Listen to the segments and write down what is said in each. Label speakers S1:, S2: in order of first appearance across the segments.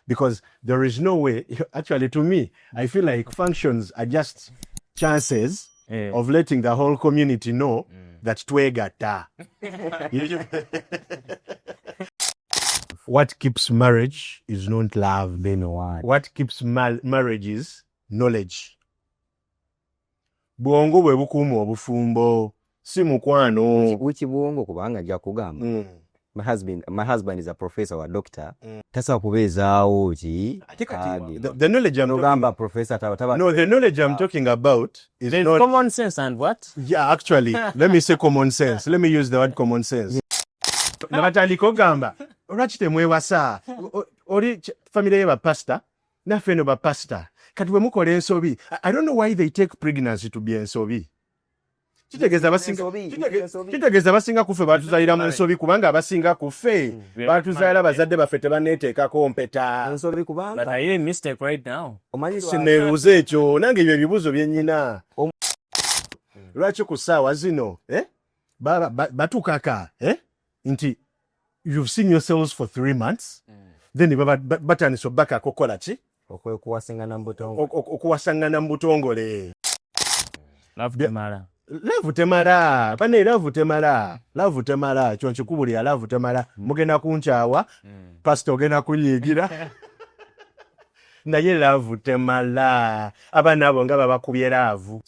S1: because there is no way. Actually, to me, I feel like functions are just chances of letting the whole community know that twegata. What keeps marriage is not love.
S2: Then what?
S1: What keeps marriage is knowledge. Bwongo bwe bukuuma obufumbo si mukwano.
S2: Which bwongo kubanga ajja kugamba. My husband is a professor or a doctor. Tasa kubeezaawo ki.
S1: The knowledge I'm talking about.
S2: Professor
S1: No, the knowledge I'm talking about is not
S3: common sense and what?
S1: Yeah, actually, let me say common sense. Let me use the word common sense. Nabatandika ogamba olwaki temwewasa oli family ye bapasta naffe eno bapasta kati bwe mukola ensobi. I don't know why they take pregnancy to be ensobi. Kitegeeza basinga kufe batuzalira mu ensobi kubanga abasinga kufe batuzalira bazadde baffe tebaneeteekako mpeta.
S2: ensobi kubanga.
S3: But I hear mistake right now.
S1: Sineebuuza ekyo nange ebyo ebibuuzo bye nnyina. Lwaki ku ssaawa zino batukaka nti you've seen yourselves for 3 months then batandisa obbaka kokola ki
S2: okuwasangana
S1: mu butongole.
S3: Love temala.
S1: Love temala kyo nkikubulira. Love temala mugenda kunkyawa pastor ogenda kunyiigira naye love temala abaana abo nga babakubye love.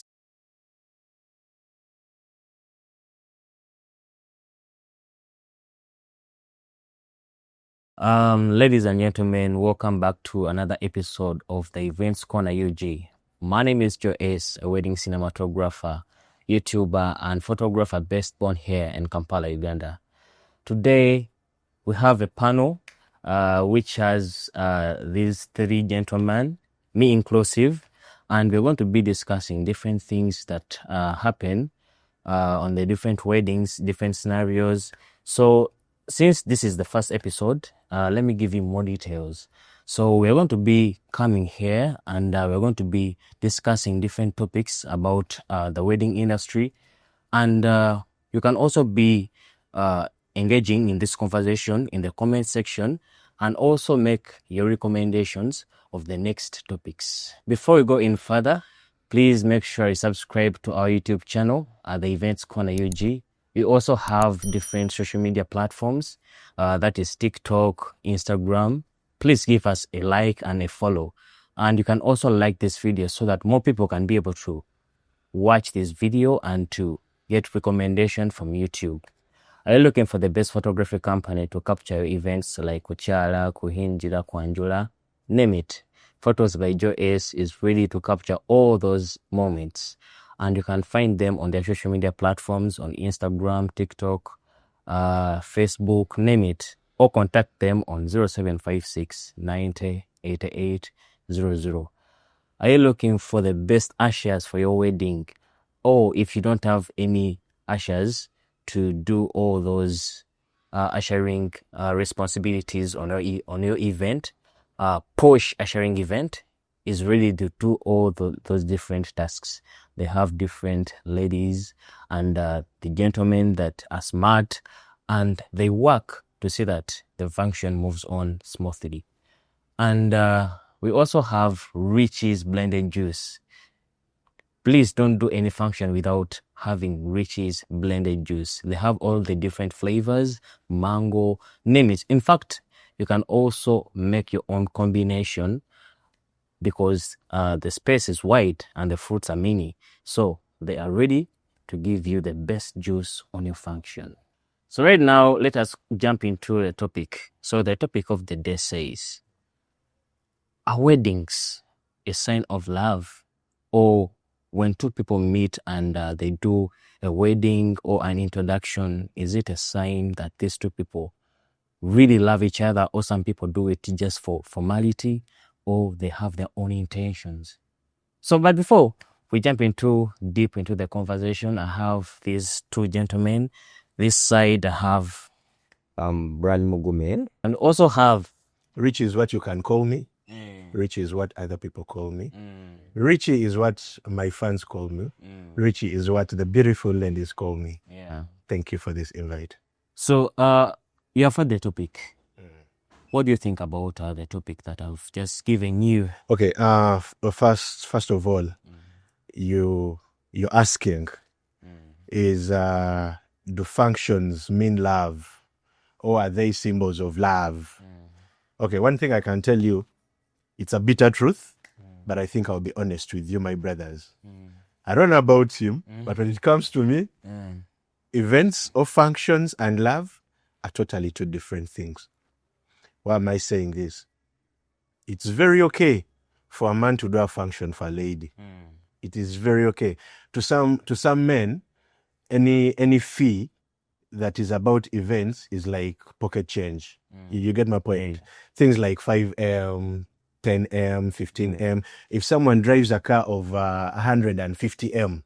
S3: Ladies and gentlemen, welcome back to another episode of the Events Corner UG. My name is Joe S., a wedding cinematographer, YouTuber, and photographer based born here in Kampala, Uganda. Today, we have a panel which has these 3 gentlemen, me inclusive, and we're going to be discussing different things that happen on the different weddings, different scenarios. So, since this is the first episode, let me give you more details. So we're going to be coming here and we're going to be discussing different topics about the wedding industry. And you can also be engaging in this conversation in the comment section and also make your recommendations of the next topics. Before we go in further, please make sure you subscribe to our YouTube channel at the Events Corner UG. We also have different social media platforms, that is TikTok, Instagram. Please give us a like and a follow. And you can also like this video so that more people can be able to watch this video and to get recommendation from YouTube. Are you looking for the best photography company to capture your events like Kuchala, Kuhinjira, Kwanjula? Name it. Photos by Joe S is ready to capture all those moments. And you can find them on their social media platforms on Instagram, TikTok, Facebook, name it. Or contact them on 0756 90 88 00. Are you looking for the best ushers for your wedding? Or if you don't have any ushers to do all those ushering responsibilities on your event, Posh Ushering Event is ready to do all those different tasks. They have different ladies and the gentlemen that are smart, and they work to see that the function moves on smoothly. And we also have Richie's Blended Juice. Please don't do any function without having Richie's Blended Juice. They have all the different flavors, mango, name it. In fact, you can also make your own combination because the space is wide and the fruits are many. So they are ready to give you the best juice on your function. So right now, let us jump into the topic. So the topic of the day says, are weddings a sign of love? Or when 2 people meet and they do a wedding or an introduction, is it a sign that these 2 people really love each other, or some people do it just for formality, or they have their own intentions? So, but before we jump deep into the conversation, I have these 2 gentlemen. This side I have
S2: Brad Mugume,
S3: and also have
S1: Richie is what you can call me. Richie is what other people call me. Richie is what my fans call me. Richie is what the beautiful ladies call me.
S3: Yeah.
S1: Thank you for this invite.
S3: So you have heard the topic. what do you think about the topic that I've just given you?
S1: Okay. First of all, you're asking is do functions mean love, or are they symbols of love? Okay. One thing I can tell you, it's a bitter truth, but I think I'll be honest with you, my brothers. I don't know about you, but when it comes to me, events or functions and love are totally two different things. Why am I saying this? It's very okay for a man to do a function for a lady. It is very okay. To some men, any fee that is about events is like pocket change. You get my point? Things like 5M, 10M, 15M. If someone drives a car of 150M,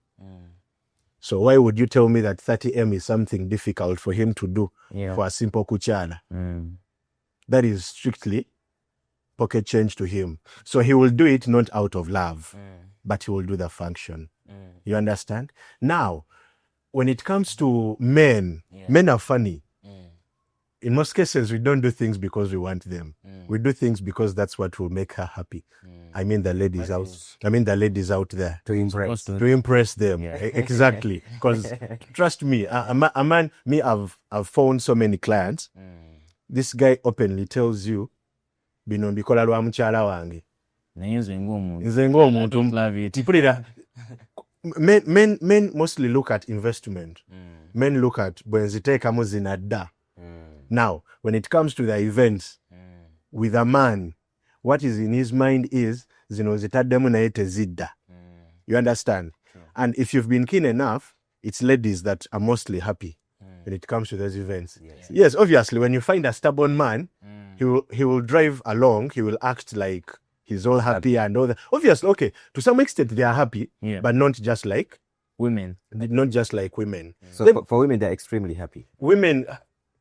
S1: so why would you tell me that 30M is something difficult for him to do for a simple kuchana? That is strictly pocket change to him. So he will do it not out of love, but he will do the function. You understand? Now, when it comes to men, men are funny. In most cases, we don't do things because we want them. We do things because that's what will make her happy. I mean the ladies out there.
S2: To impress.
S1: To impress them. Exactly. Because trust me, a man, I've found so many clients. This guy openly tells you, bino mbikola lwa mukyala wange. Nze ng'omuntu mpulira. Men mostly look at investment. Men look at bwenziteekamu zinadda. Now, when it comes to the events, with a man, what is in his mind is zino zitaddemu naye tezidda. You understand? And if you've been keen enough, it's ladies that are mostly happy when it comes to those events. Yes, obviously, when you find a stubborn man, he will drive along, he will act like he's all happy and all that. Obviously, okay, to some extent they are happy, but not just like
S3: women.
S1: Not just like women.
S2: So for women, they're extremely happy.
S1: Women,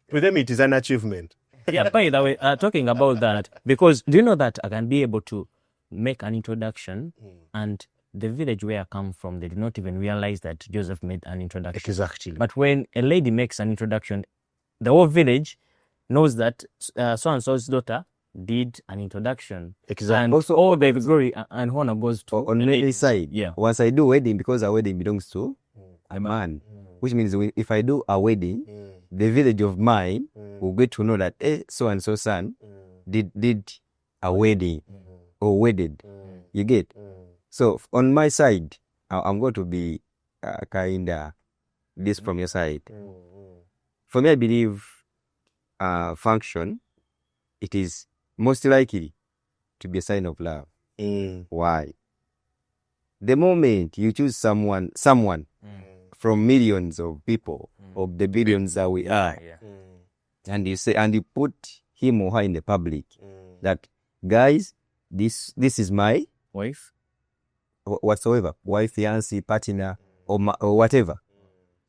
S1: to them, it is an achievement.
S3: Yeah, by the way, talking about that, because do you know that I can be able to make an introduction and the village where I come from, they do not even realize that Joseph made an introduction.
S1: Exactly.
S3: But when a lady makes an introduction, the whole village knows that so-and-so's daughter did an introduction.
S1: Exactly.
S3: And also all the glory and honor goes to
S2: On the lady side, once I do wedding, because a wedding belongs to a man, which means if I do a wedding, the village of mine will get to know that so-and-so son did a wedding or wedded. You get? So on my side, I'm going to be kind of this from your side. For me, I believe function, it is most likely to be a sign of love. Why? The moment you choose someone from millions of people, of the billions that we are, and you say, and you put him or her in the public, that guys, this is my
S3: wife,
S2: whatsoever, wife, fiancé, partner, or whatever.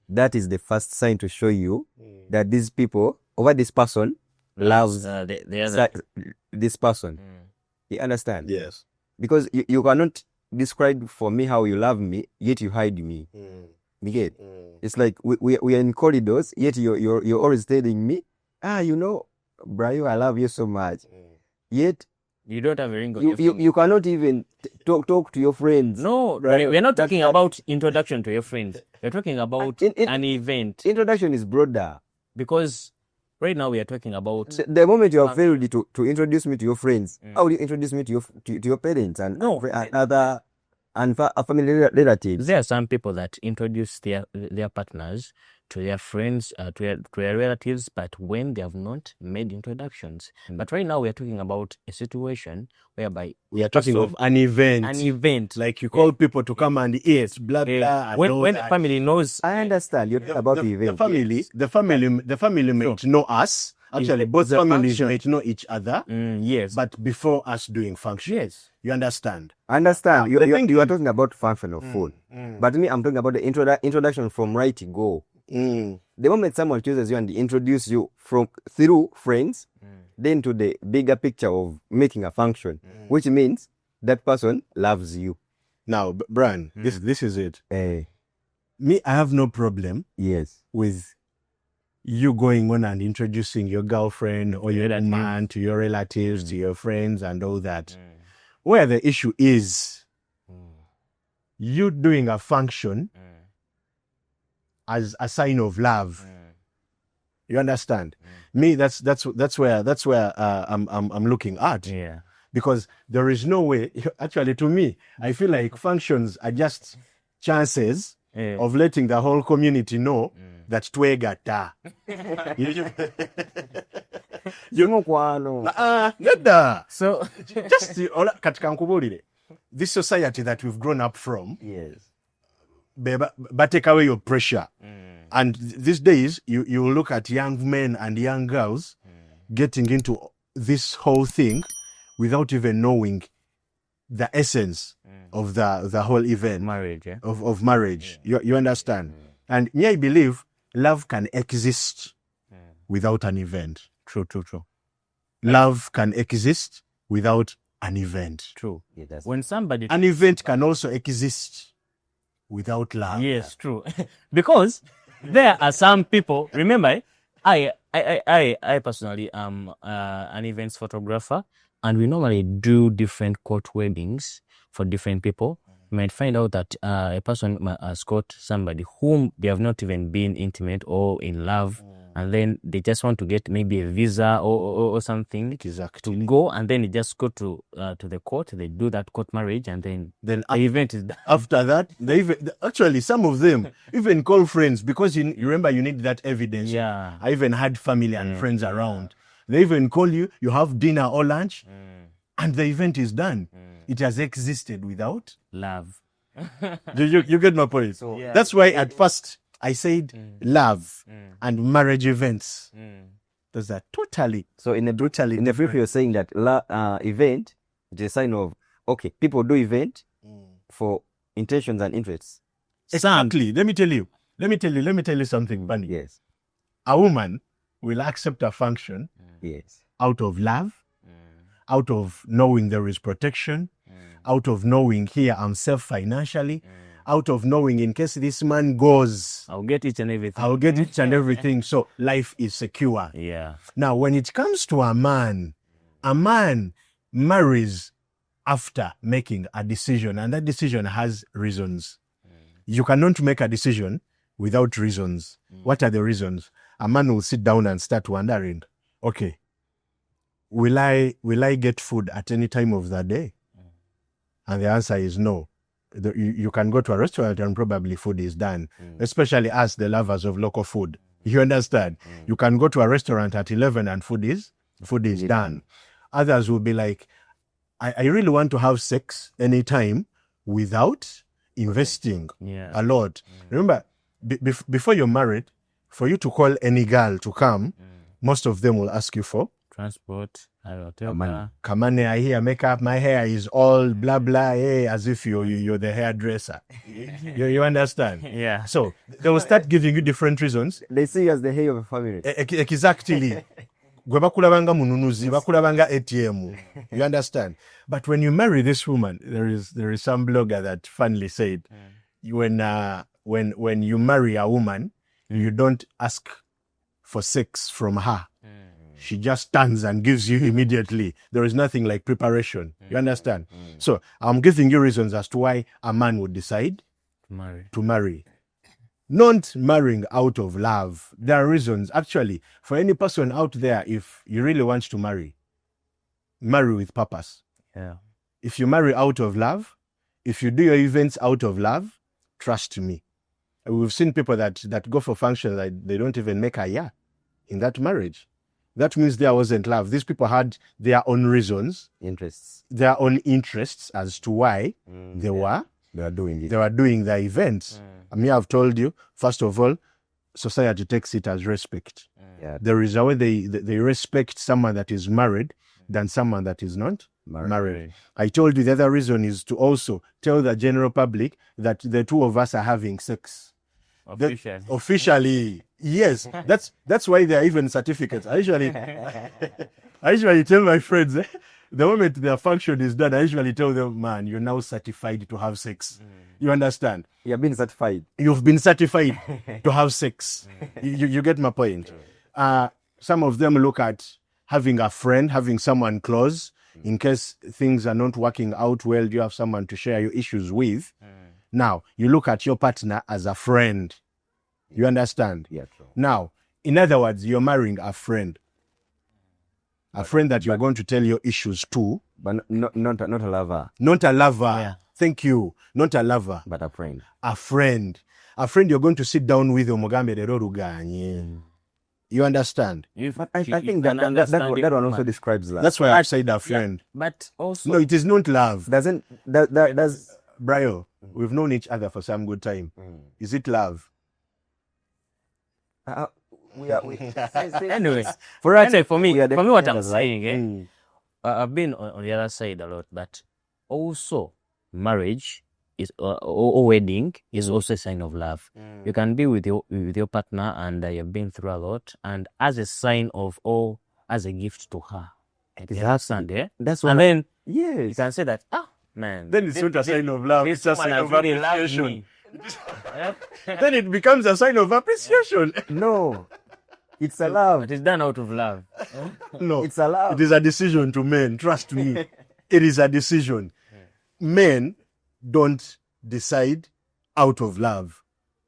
S2: That is the first sign to show you that these people, over this person, loves this person. You understand?
S1: Yes.
S2: Because you cannot describe for me how you love me, yet you hide me. You get? It's like we are in corridors, yet you're always telling me, Brayo, I love you so much. Yet
S3: you don't have a ring on your finger.
S2: You cannot even talk to your friends.
S3: No, right? We're not talking about introduction to your friends. We're talking about an event.
S2: Introduction is broader.
S3: Because right now we are talking about...
S2: The moment you have failed to introduce me to your friends, how will you introduce me to your parents and other and family relatives?
S3: There are some people that introduce their partners to their friends, to their relatives, but when they have not made introductions. But right now we are talking about a situation whereby
S1: we are talking of an event.
S3: An event.
S1: Like you call people to come and eat, blah, blah.
S3: When the family knows...
S2: I understand. You're talking about the event.
S1: The family might know us. Actually, both families might know each other.
S3: Yes.
S1: But before us doing function.
S3: Yes.
S1: You understand?
S2: I understand. You are talking about function of food. But me, I'm talking about the introduction from right to go. The moment someone chooses you and introduce you through friends, then to the bigger picture of making a function, which means that person loves you.
S1: Now, Brian, this is it.
S2: Me,
S1: I have no problem.
S2: Yes.
S1: With you going on and introducing your girlfriend or your man to your relatives, to your friends and all that. Where the issue is, you doing a function as a sign of love. You understand? Me, that's where I'm looking at.
S3: Yeah.
S1: Because there is no way, actually to me, I feel like functions are just chances of letting the whole community know that twegata. Nedda.
S3: So
S1: Just katika nkubulire, this society that we've grown up from,
S2: Yes.
S1: but take away your pressure. And these days, you look at young men and young girls getting into this whole thing without even knowing the essence of the whole event
S3: marriage, yeah.
S1: of marriage. You understand? And me, I believe love can exist without an event.
S3: True.
S1: Love can exist without an event.
S3: True.
S2: Yeah, that's
S3: When somebody
S1: An event can also exist without love.
S3: Yes, true. Because there are some people. Remember, I personally am an events photographer, and we normally do different court weddings for different people. You might find out that a person might escort somebody whom they have not even been intimate or in love, and then they just want to get maybe a visa or something
S1: Exactly.
S3: to go, and then they just go to the court. They do that court marriage, and then
S1: Then
S3: the event is done.
S1: after that, they even, actually some of them even call friends because you remember you need that evidence.
S3: Yeah.
S1: I even had family and friends around. They even call you, you have dinner or lunch, and the event is done. It has existed without.
S3: Love.
S1: You get my point? So that's why at first I said love and marriage events. Those are totally.
S2: So in the brief, you're saying that event is a sign of, okay, people do event for intentions and interests.
S1: Exactly. Let me tell you something, Bunny.
S2: Yes.
S1: A woman will accept a function
S2: Yes.
S1: out of love, out of knowing there is protection, out of knowing here I'm safe financially, out of knowing in case this man goes,
S3: I'll get each and everything.
S1: I'll get each and everything. So life is secure.
S3: Yeah.
S1: Now, when it comes to a man marries after making a decision, and that decision has reasons. You cannot make a decision without reasons. What are the reasons? A man will sit down and start wondering, okay, will I get food at any time of the day? And the answer is no. You can go to a restaurant and probably food is done, especially us, the lovers of local food. You understand? You can go to a restaurant at 11 and food is done. Others will be like, I really want to have sex anytime without investing a lot. Remember, before you're married, for you to call any girl to come, most of them will ask you for
S3: Transport, hotel,
S2: Money.
S1: come on, I hear makeup, my hair is all blah blah, hey, as if you're the hairdresser. You understand?
S3: Yeah.
S1: So they will start giving you different reasons.
S2: They see you as the head of a family.
S1: Exactly. Gwe bakulabanga mununuzi, bakulabanga ATM. You understand? But when you marry this woman, there is some blogger that funnily said, when you marry a woman, you don't ask for sex from her. She just stands and gives you immediately. There is nothing like preparation. You understand? So I'm giving you reasons as to why a man would decide to marry. Not marrying out of love. There are reasons. Actually, for any person out there, if you really want to marry with purpose.
S3: Yeah.
S1: If you marry out of love, if you do your events out of love, trust me. We've seen people that go for functions that they don't even make a year in that marriage. That means there wasn't love. These people had their own reasons,
S2: Interests.
S1: their own interests as to why they were
S2: doing it.
S1: they were doing the events. I mean, I've told you, first of all, society takes it as respect.
S2: Yeah.
S1: There is a way they respect someone that is married than someone that is not married. I told you the other reason is to also tell the general public that the two of us are having sex. Officially, yes. That's why there are even certificates. I usually tell my friends, the moment their function is done, I usually tell them, man, you're now certified to have sex. You understand?
S2: You've been certified.
S1: You've been certified to have sex. You get my point. Some of them look at having a friend, having someone close, in case things are not working out well, you have someone to share your issues with. Now, you look at your partner as a friend. You understand?
S2: Yeah, true.
S1: Now, in other words, you're marrying a friend. A friend that you're going to tell your issues to.
S2: But not a lover,
S1: Not a lover.
S3: Yeah.
S1: Thank you. Not a lover.
S2: but a friend.
S1: A friend. A friend you're going to sit down with omugambe rero luganye. You understand?
S2: But I think that one also describes love.
S1: That's why I said a friend.
S3: But also,
S1: No, it is not love.
S2: Doesn't that does
S1: Brio, we've known each other for some good time. Is it love?
S2: we are
S3: anyway,
S2: for us
S3: for me,
S2: we are
S3: what I'm
S2: definitely
S3: saying, I've been on the other side a lot, but also marriage is or wedding is also a sign of love. You can be with your partner and you've been through a lot, and as a sign of as a gift to her, you understand, yeah?
S2: That's
S3: And
S2: what
S3: then you
S2: yes.
S3: can say that, man,
S1: Then it's not a sign of love.
S3: this
S1: It's a
S3: woman
S1: sign
S3: has
S1: of
S3: really loved
S1: appreciation.
S3: me.
S1: Then it becomes a sign of appreciation.
S2: No. It's a love.
S3: It is done out of love.
S1: No,
S2: It's a love.
S1: it is a decision to men. Trust me. It is a decision. Men don't decide out of love.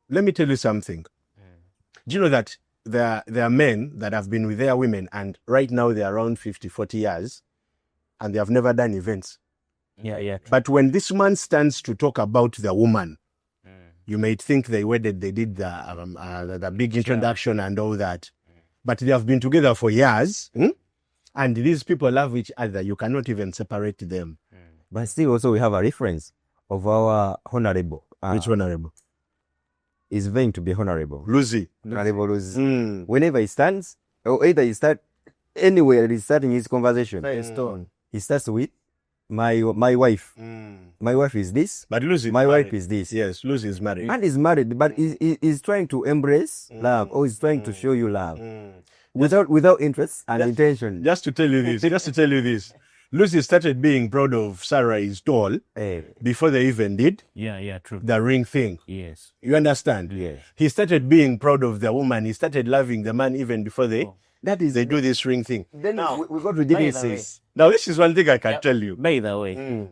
S1: Let me tell you something. Do you know that there are men that have been with their women and right now they're around 50, 40 years and they have never done events.
S3: Yeah.
S1: But when this man stands to talk about the woman, you may think they wedded, they did the big introduction and all that. But they have been together for years. And these people love each other. You cannot even separate them.
S2: But still also we have a reference of our honorable.
S1: Which honorable?
S2: Is vain to be honorable.
S1: Lucy.
S2: Honorable is whenever he stands, or either he start anywhere he's starting his conversation. He starts with my wife. My wife is this.
S1: But Lucy,
S2: My wife is this.
S1: Yes, Lucy is married.
S2: And he's married, but he's trying to embrace love, or he's trying to show you love without interest and intention.
S1: Just to tell you this, Lucy started being proud of Sarah is tall before they even did
S3: Yeah, true.
S1: the ring thing.
S3: Yes.
S1: You understand?
S2: Yes.
S1: He started being proud of the woman. He started loving the man even before they do this ring thing.
S2: Then we go to
S3: by the way,
S2: Genesis.
S1: Now, this is one thing I can tell you.
S3: By the way,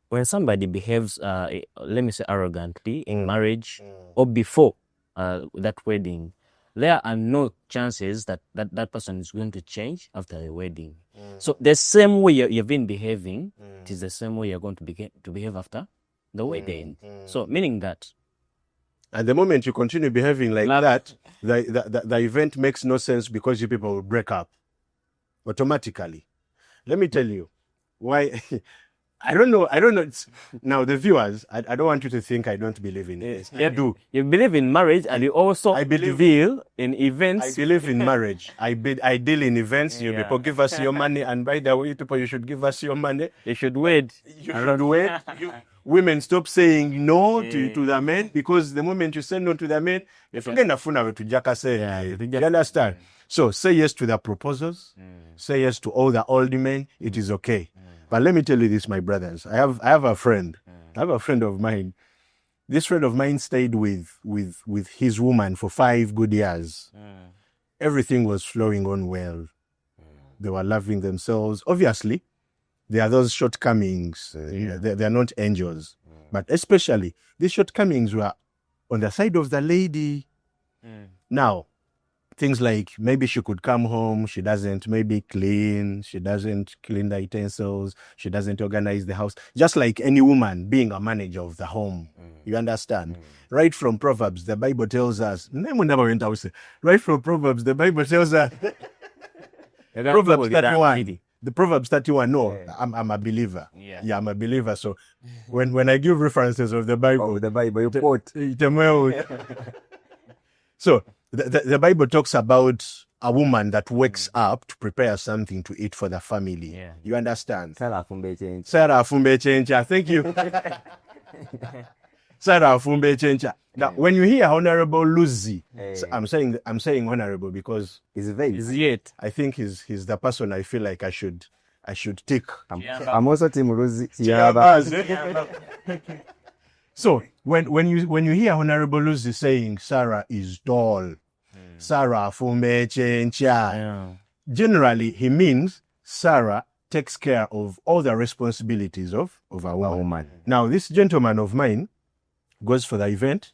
S3: when somebody behaves, let me say, arrogantly in marriage or before that wedding, there are no chances that person is going to change after the wedding. So the same way you've been behaving, it is the same way you're going to behave after the wedding. So meaning that
S1: And the moment you continue behaving like that, the event makes no sense because you people will break up automatically. Let me tell you why. I don't know. Now, the viewers, I don't want you to think I don't believe in this. I do.
S3: you believe in marriage and you also deal in events.
S1: I believe in marriage. I deal in events. You people give us your money. And by the way, you people, you should give us your money.
S3: You should wait.
S1: You should wait. Women stop saying no to the men, because the moment you say no to the men, you understand? So say yes to the proposals. Say yes to all the old men. It is okay. But let me tell you this, my brothers. I have a friend. I have a friend of mine. This friend of mine stayed with his woman for 5 good years. Everything was flowing on well. They were loving themselves. Obviously, there are those shortcomings. They are not angels. But especially, these shortcomings were on the side of the lady. Now, things like maybe she could come home, she doesn't maybe clean, she doesn't clean the utensils, she doesn't organize the house. Just like any woman being a manager of the home. You understand? Right from Proverbs, the Bible tells us, right from Proverbs, the Bible tells us, Proverbs 31. The Proverbs 31, no, I'm a believer. Yeah, I'm a believer. So when I give references of the Bible,
S2: you quote.
S1: So the Bible talks about a woman that wakes up to prepare something to eat for the family.
S3: Yeah.
S1: You understand?
S2: Sarah Fumbe
S1: Chencha, thank you. Sarah Fumbe Chencha. Now, when you hear Honorable Lucy, so I'm saying honorable because
S2: is vain.
S3: Is yet.
S1: I think he's the person I feel like I should I should tick.
S2: I'm also Team Rosie. Chiaba.
S1: So when you hear Honorable Lucy saying Sarah is tall, Sarah fumeche ncha,
S3: Yeah.
S1: generally he means Sarah takes care of all the responsibilities of a
S2: A
S1: woman.
S2: woman.
S1: Now this gentleman of mine goes for the event.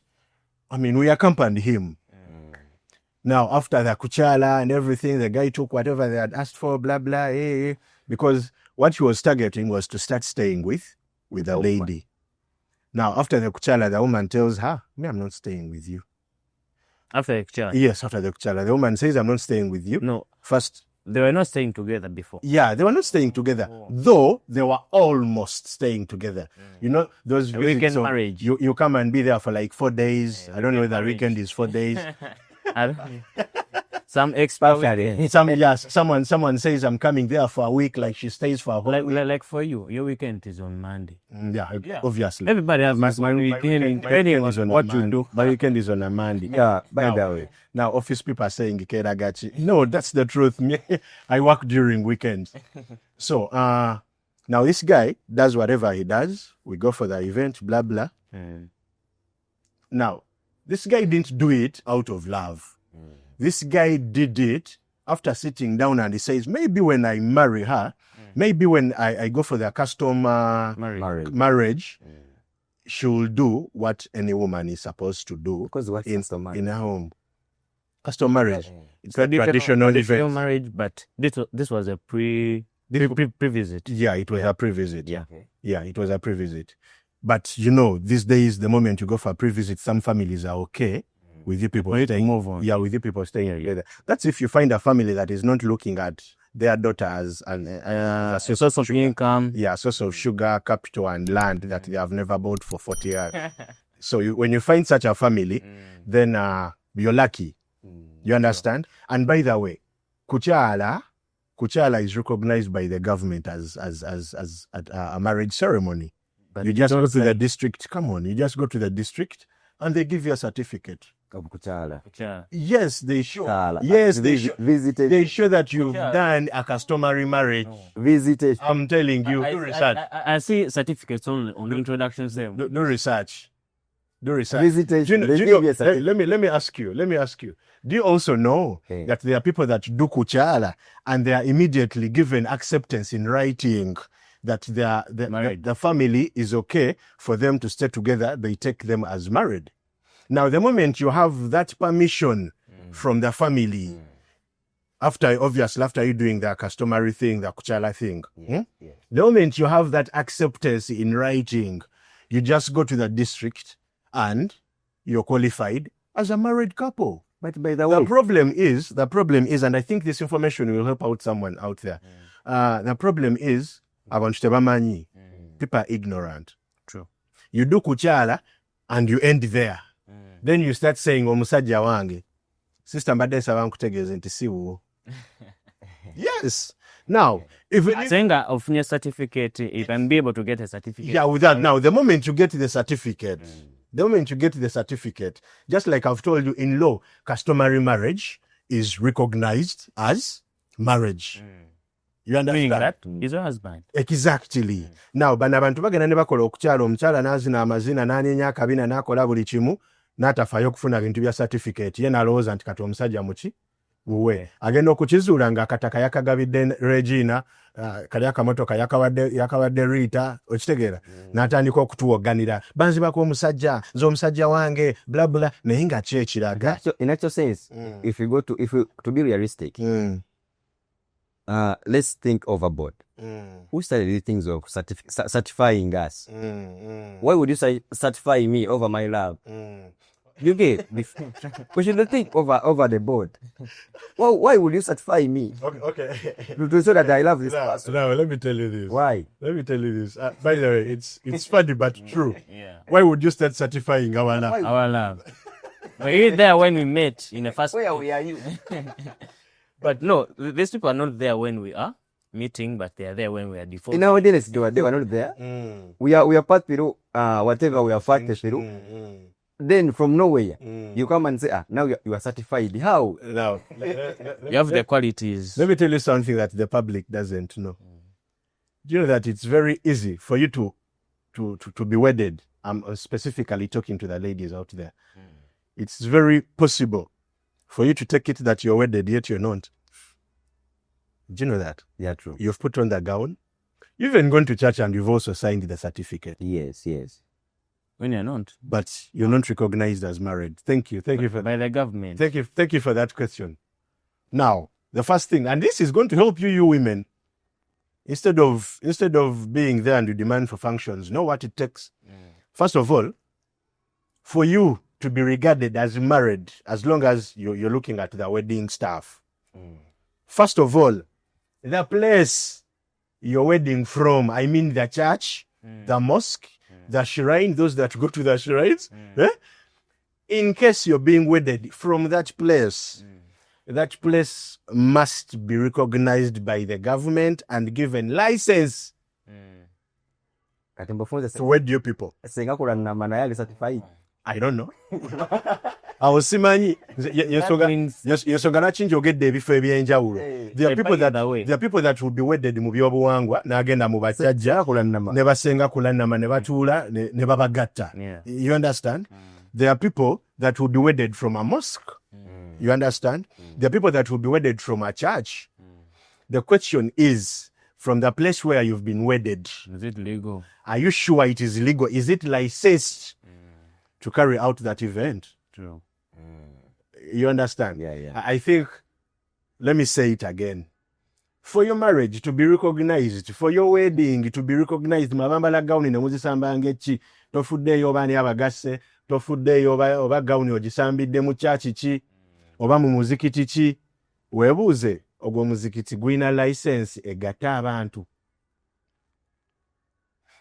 S1: I mean, we accompanied him. Now, after the kuchala and everything, the guy took whatever they had asked for, blah, blah, because what he was targeting was to start staying with a lady. Now, after the kuchala, the woman tells her, me, I'm not staying with you.
S3: After the child.
S1: Yes, after the kuchala, the woman says, I'm not staying with you.
S3: No,
S1: First,
S3: they were not staying together before.
S1: yeah, they were not staying together, though they were almost staying together. You know, those
S3: A weekend
S1: visits of-
S3: marriage.
S1: You come and be there for like 4 days. I don't know whether weekend is 4 days.
S3: I don't know. Some expert.
S1: Someone says I'm coming there for a week, like she stays for a whole week.
S3: Like for you, your weekend is on Monday.
S1: Yeah, obviously.
S3: Everybody has my weekend, depending on what you do.
S1: My weekend is on a Monday.
S2: Yeah, by
S1: Now,
S2: the way.
S1: Now, office people are saying, Gachi. No, that's the truth. I work during weekends. So, now this guy does whatever he does. We go for the event, blah, blah. Now, this guy didn't do it out of love. This guy did it after sitting down and he says, maybe when I marry her, maybe when I go for the custom marriage, she'll do what any woman is supposed to do
S2: Because what
S1: in
S2: customary?
S1: her home. Custom marriage. It's a traditional event.
S3: marriage, but this was a pre-visit.
S1: Yeah, it was a pre-visit.
S3: Yeah.
S1: Yeah, it was a pre-visit. But you know, these days, the moment you go for a pre-visit, some families are okay with you people staying.
S3: Move on.
S1: Yeah, with you people staying together. That's if you find a family that is not looking at their daughter as a
S3: Source of income.
S1: source of sugar, capital, and land that they have never bought for 40 years. So when you find such a family, then you're lucky. You understand? And by the way, Kuchala is recognized by the government as a marriage ceremony.
S3: But
S1: You just go to the district. Come on, you just go to the district and they give you a certificate.
S2: Kuchala.
S3: Yeah.
S1: Yes, they show.
S2: Kuchala.
S1: Yes, they show.
S2: Visited.
S1: They show that you've done a customary marriage.
S2: Visited.
S1: I'm telling you, do research.
S3: I see certificates on the introductions there.
S1: Do research. Do research.
S2: Visited.
S1: Do you know,
S2: They
S1: do you
S2: give
S1: know-
S2: you a certificate.
S1: let me ask you. Do you also know
S2: Okay.
S1: that there are people that do kuchala and they are immediately given acceptance in writing that
S3: Married.
S1: the family is okay for them to stay together? They take them as married. Now, the moment you have that permission from the family, after you doing the customary thing, the kuchala thing, the moment you have that acceptance in writing, you just go to the district and you're qualified as a married couple.
S2: But by the
S1: The
S2: way,
S1: problem is, and I think this information will help out someone out there. The problem is, abantu tebamanyi. People are ignorant.
S3: True.
S1: You do kuchala and you end there. Then you start saying, omusajja wange, sister mbadde nsaba nkutegeeze nti si wuwo. Yes. Now, if
S3: Saying of your certificate, you can be able to get a certificate.
S1: yeah, with that, now, the moment you get the certificate, just like I've told you in law, customary marriage is recognized as marriage. You
S3: Doing
S1: understand?
S3: that is your husband.
S1: Exactly. Now, bano abantu bagenda ne bakola okukyala, omukyala n'azina amazina n'anyeenya akabina n'akola buli kimu n'atafaayo okufuna bintu bya certificate. Ye n'alowooza nti kati omusajja muki wuwe. Agenda okukizuula ng'akataka yakagabidde Regina, kali akamotoka yakabadde Rita, okitegeera. N'atandika okutuwoganira. Banzibako omusajja, nze omusajja wange, bla bla, naye nga ki ekiraga?
S2: in actual sense, if you to be realistic, let's think overboard. Who started these things of certifying us? Why would you certify me over my love? You get we should think over the board. Why would you certify me
S1: Okay.
S2: so that I love this person?
S1: Now, let me tell you this.
S2: Why?
S1: Let me tell you this. By the way, it's funny but true.
S3: Yeah.
S1: Why would you start certifying our love?
S3: Our love. Were you there when we met in the first?
S2: Where are you?
S3: But no, these people are not there when we are meeting, but they are there when we are divorced.
S2: In our days, they were not there. We are part through whatever we are fighting through. Then from nowhere, you come and say, now you are certified. How?
S1: Now,
S3: You have the qualities.
S1: let me tell you something that the public doesn't know. Do you know that it's very easy for you to be wedded? I'm specifically talking to the ladies out there. It's very possible for you to take it that you're wedded, yet you're not. Do you know that?
S2: Yeah, true.
S1: You've put on the gown. You've even gone to church and you've also signed the certificate.
S2: Yes.
S3: When you're not.
S1: But you're not recognized as married. Thank you for
S3: By the government.
S1: Thank you for that question. Now, the first thing, and this is going to help you women, instead of being there and you demand for functions, know what it takes. First of all, for you to be regarded as married, as long as you're looking at the wedding stuff. First of all, the place you're wedding from, I mean the church, the mosque, the shrine, those that go to the shrines, in case you're being wedded from that place must be recognized by the government and given license
S2: Kati mbafunze
S1: to wed you people.
S2: senga kulana mana yali certified.
S1: I don't know. Awo simanyi yensonga lwaki njogedde ebifo ebyenjawulo. There are people that will be wedded mu byobuwangwa n'agenda mu bajjajja ne basenga kulannama ne batuula ne babagatta. You understand? There are people that will be wedded from a mosque. You understand? There are people that will be wedded from a church. The question is, from the place where you've been wedded,
S3: Is it legal?
S1: are you sure it is legal? Is it licensed to carry out that event?
S3: True.
S1: You understand?
S2: Yeah.
S1: I think, let me say it again. For your marriage to be recognized, for your wedding to be recognized, mabambala gawuni ne muzisamba ngechi, tofuddeyo baani abagasse, tofuddeyo oba gawuni ogisambidde mu kyaki ki, oba mu muzikiti ki, weebuuze ogwo muzikiti gwina license egatta abantu.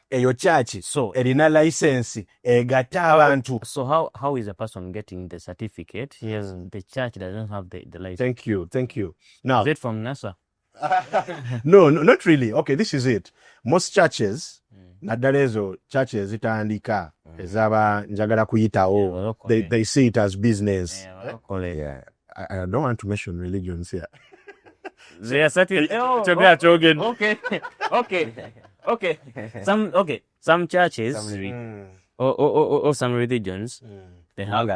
S1: Eyo kyaki erina license egatta abantu.
S3: So how is a person getting the certificate? The church doesn't have the license.
S1: Thank you. Now,
S3: Is it from NASA?
S1: no, not really. Okay, this is it. Most churches, naddala ezo churches zitandika ezaba njagala kuyitawo, they see it as business.
S2: Yeah.
S1: I don't want to mention religions here.
S3: They are certain. Okay. Some churches or some religions, they have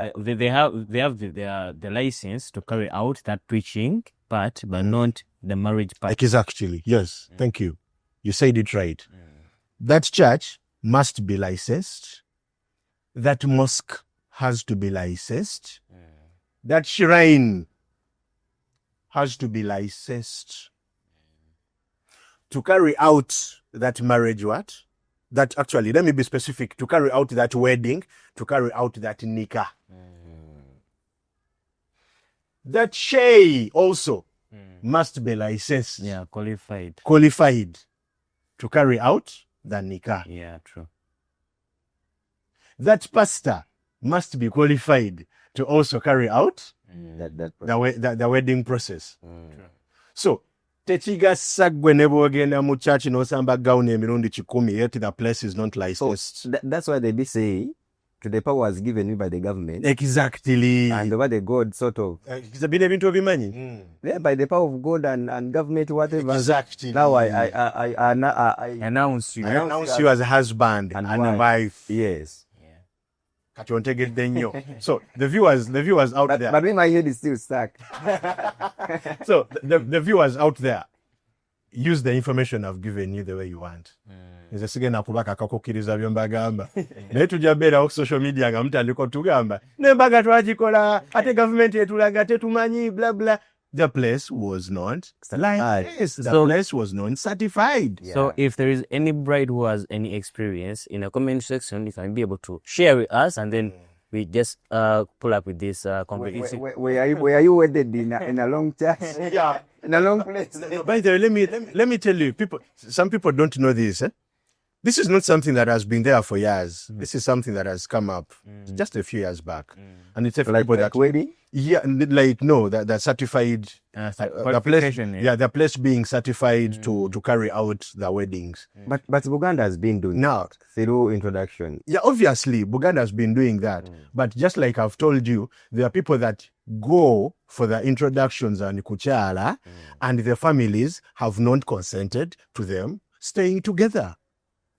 S3: the license to carry out that preaching part, but not the marriage part.
S1: Exactly. Yes. Thank you. You said it right. That church must be licensed. That mosque has to be licensed. That shrine has to be licensed to carry out that marriage. That actually, let me be specific, to carry out that wedding, to carry out that nikah. That shay also must be licensed.
S3: Yeah, qualified.
S1: Qualified to carry out the nikah.
S3: Yeah, true.
S1: That pastor must be qualified to also carry out the wedding process. So, tekigasa gwe ne bwogenda mu church n'osamba gawuni emirundi 10, yet the place is not licensed.
S2: That's why they be say, to the powers given me by the government.
S1: Exactly.
S2: And over the God sort of.
S1: Bino ebintu obimanyi?
S2: Yeah, by the power of God and government, whatever.
S1: Exactly.
S2: Now I
S3: Announce you.
S1: I announce you as a husband and a wife.
S2: Yes.
S1: Kati ontegedde nnyo. So the viewers out there.
S2: But my head is still stuck.
S1: So the viewers out there, use the information I've given you the way you want. Nze sigenda kubaka kakukkiriza by'ombagamba. Naye tujja beerawo ku social media nga mutandika otugamba n'embaga twagikola ate gavumenti etulaga tetumanyi bla bla. The place was not licensed. The place was not certified.
S3: So if there is any bride who has any experience, in the comment section, you can be able to share with us, and then we just pull up with this conversation.
S2: Where are you wedded in a long church?
S1: Yeah.
S2: In a long place.
S1: By the way, let me tell you, some people don't know this. This is not something that has been there for years. This is something that has come up just a few years back. And it's a few people that
S2: wedding?
S1: Yeah, like no, that certified the place. Yeah, the place being certified to carry out the weddings.
S2: But Buganda has been doing
S1: now
S2: through introduction.
S1: Yeah, obviously Buganda has been doing that. But just like I've told you, there are people that go for the introductions and kuchala, and their families have not consented to them staying together.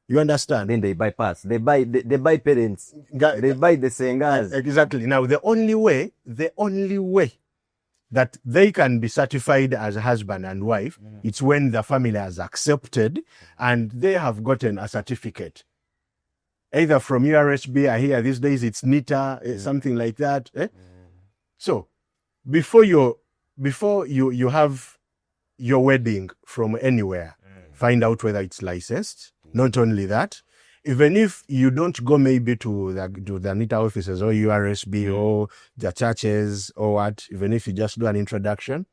S1: You understand?
S2: Then they bypass. They buy parents. They buy the sengas.
S1: Exactly. Now, the only way that they can be certified as husband and wife, it's when the family has accepted and they have gotten a certificate. Either from URSB, I hear these days it's NITA, something like that. So, before you have your wedding from anywhere, find out whether it's licensed. Not only that, even if you don't go maybe to the NITA offices or URSB or the churches or what, even if you just do an introduction,